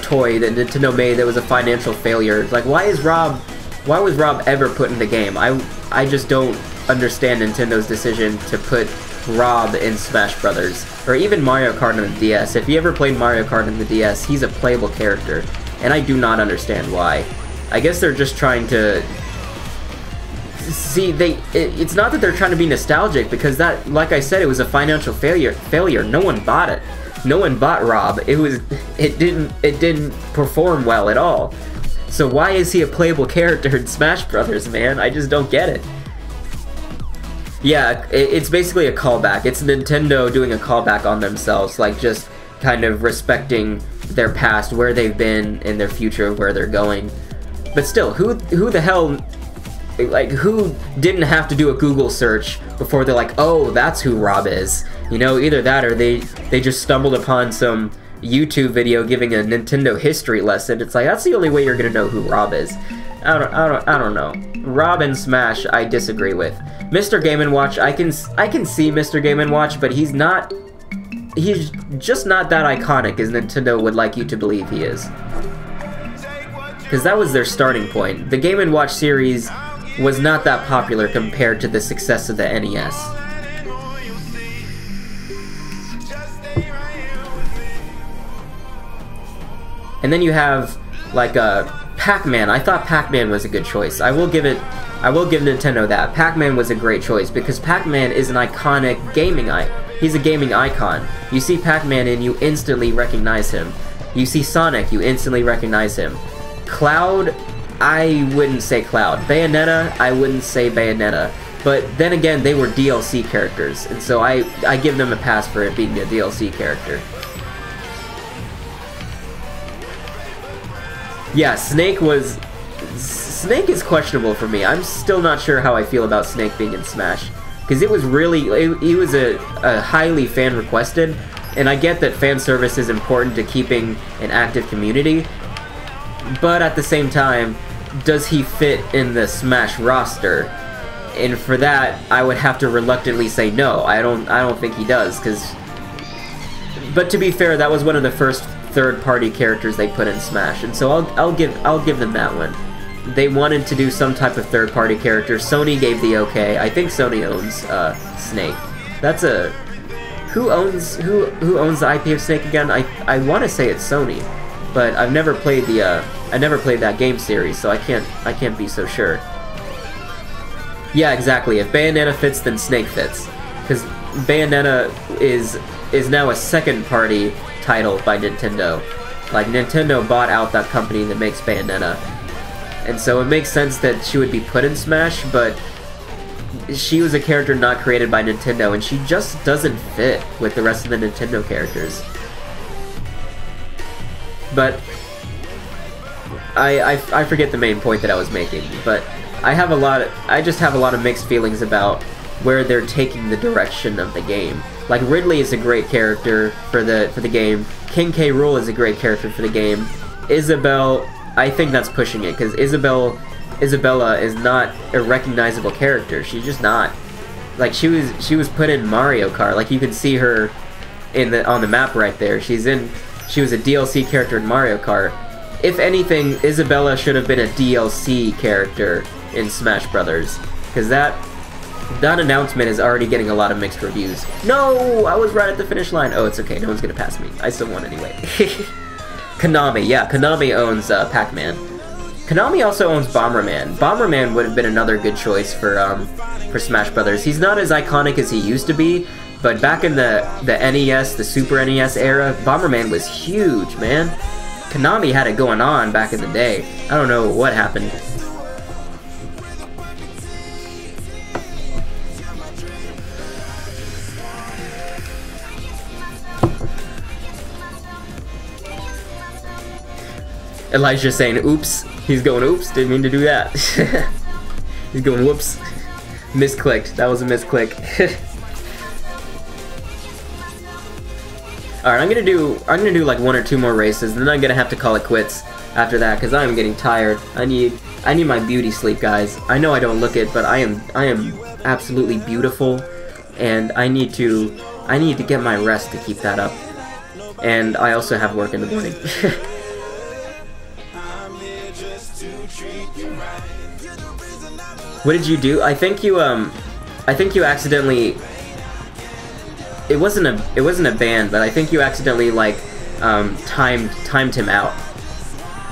toy that Nintendo made that was a financial failure. Like, why was Rob ever put in the game? I just don't understand Nintendo's decision to put Rob in Smash Brothers, or even Mario Kart on the DS. If you ever played Mario Kart on the DS, he's a playable character, and I do not understand why. I guess they're just trying to see, it's not that they're trying to be nostalgic, because that, like I said, it was a financial failure. No one bought it. No one bought Rob. It didn't perform well at all. So why is he a playable character in Smash Brothers, man? I just don't get it. Yeah, it's basically a callback. It's Nintendo doing a callback on themselves, like just kind of respecting their past, where they've been, and their future, where they're going. But still, who the hell, like, who didn't have to do a Google search before they're like, oh, that's who Rob is? You know, either that or they just stumbled upon some YouTube video giving a Nintendo history lesson. It's like, that's the only way you're gonna know who Rob is. I don't know. Rob and Smash, I disagree with. Mr. Game & Watch, I can see Mr. Game & Watch, but he's just not that iconic as Nintendo would like you to believe he is. Because that was their starting point. The Game & Watch series was not that popular compared to the success of the NES. And then you have, like, Pac-Man. I thought Pac-Man was a good choice. I will give Nintendo that. Pac-Man was a great choice, because Pac-Man is an iconic gaming he's a gaming icon. You see Pac-Man and you instantly recognize him. You see Sonic, you instantly recognize him. Cloud, I wouldn't say Cloud. Bayonetta, I wouldn't say Bayonetta. But then again, they were DLC characters, and so I give them a pass for it being a DLC character. Yeah, Snake is questionable for me. I'm still not sure how I feel about Snake being in Smash, because it was really, he was a highly fan requested, and I get that fan service is important to keeping an active community, but at the same time, does he fit in the Smash roster? And for that, I would have to reluctantly say no. I don't think he does, but to be fair, that was one of the first third-party characters they put in Smash, and so I'll give them that one. They wanted to do some type of third-party character. Sony gave the okay. I think Sony owns Snake. That's a who owns the IP of Snake again? I want to say it's Sony, but I've never played that game series, so I can't be so sure. Yeah, exactly. If Bayonetta fits, then Snake fits, because Bayonetta is now a second-party title by Nintendo. Like, Nintendo bought out that company that makes Bayonetta, and so it makes sense that she would be put in Smash, but she was a character not created by Nintendo, and she just doesn't fit with the rest of the Nintendo characters. But I forget the main point that I was making, but I just have a lot of mixed feelings about where they're taking the direction of the game. Like, Ridley is a great character for the game. King K. Rool is a great character for the game. Isabelle, I think that's pushing it, because Isabella is not a recognizable character. She's just not. Like, she was put in Mario Kart. Like, you can see her on the map right there. She was a DLC character in Mario Kart. If anything, Isabella should have been a DLC character in Smash Brothers, because that announcement is already getting a lot of mixed reviews. No! I was right at the finish line. Oh, it's okay. No one's gonna pass me. I still won anyway. Konami. Yeah, Konami owns Pac-Man. Konami also owns Bomberman. Bomberman would have been another good choice for Smash Brothers. He's not as iconic as he used to be, but back in the NES, the Super NES era, Bomberman was huge, man. Konami had it going on back in the day. I don't know what happened. Elijah's saying, oops. He's going, oops, didn't mean to do that. He's going, whoops. Misclicked. That was a misclick. Alright, I'm gonna do like 1 or 2 more races, and then I'm gonna have to call it quits after that, because I am getting tired. I need my beauty sleep, guys. I know I don't look it, but I am absolutely beautiful, and I need to get my rest to keep that up. And I also have work in the morning. What did you do? I think you accidentally. It wasn't a ban, but I think you accidentally like timed him out.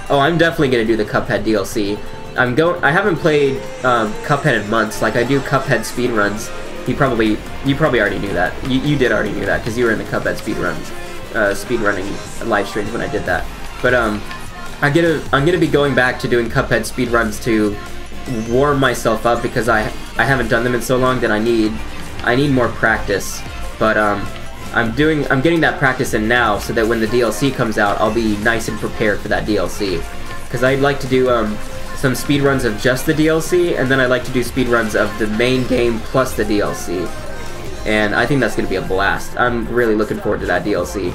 Oh, I'm definitely gonna do the Cuphead DLC. I haven't played Cuphead in months. Like I do Cuphead speedruns. You probably already knew that. You did already knew that because you were in the Cuphead speedrunning live streams when I did that. But I'm gonna be going back to doing Cuphead speedruns to warm myself up because I haven't done them in so long that I need more practice. But I'm getting that practice in now so that when the DLC comes out, I'll be nice and prepared for that DLC. Because I'd like to do some speedruns of just the DLC, and then I'd like to do speedruns of the main game plus the DLC. And I think that's going to be a blast. I'm really looking forward to that DLC.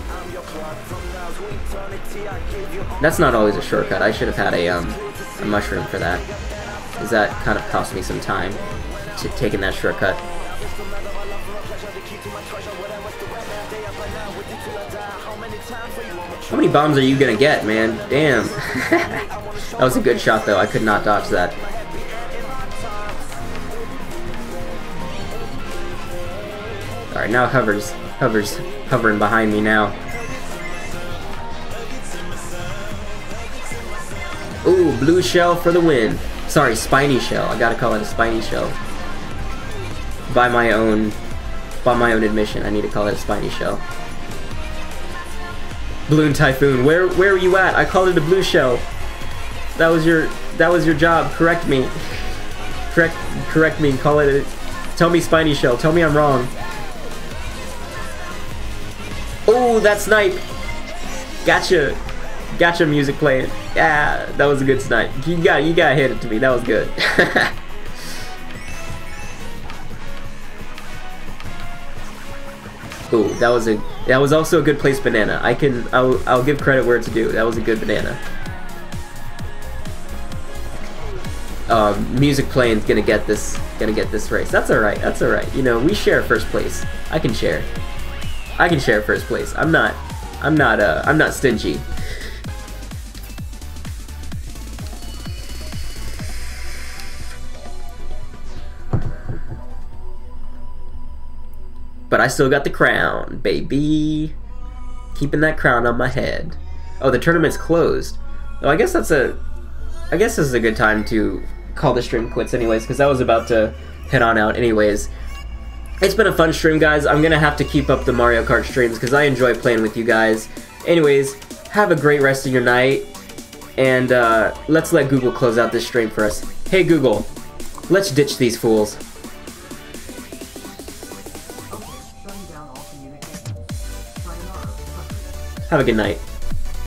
That's not always a shortcut. I should have had a mushroom for that. Because that kind of cost me some time taking that shortcut. How many bombs are you gonna get, man? Damn. That was a good shot, though. I could not dodge that. Alright, now hover's hovering behind me now. Ooh, blue shell for the win. Sorry, spiny shell. I gotta call it a spiny shell. By my own admission, I need to call it a spiny shell. Balloon Typhoon, where were you at? I called it a blue shell. That was your job. Correct me. Correct me. Call it tell me spiny shell. Tell me I'm wrong. Oh, that snipe. Gotcha. Gotcha music playing. Yeah, that was a good snipe. You gotta hit it to me. That was good. Ooh, that was also a good placed banana. I'll give credit where it's due. That was a good banana. Music playing's gonna get this race. That's alright. That's alright. You know, we share first place. I can share first place. I'm not stingy. But I still got the crown, baby. Keeping that crown on my head. Oh, the tournament's closed. Oh, I guess this is a good time to call the stream quits anyways, because I was about to head on out anyways. It's been a fun stream, guys. I'm gonna have to keep up the Mario Kart streams because I enjoy playing with you guys. Anyways, have a great rest of your night, and let's let Google close out this stream for us. Hey Google, let's ditch these fools. Have a good night.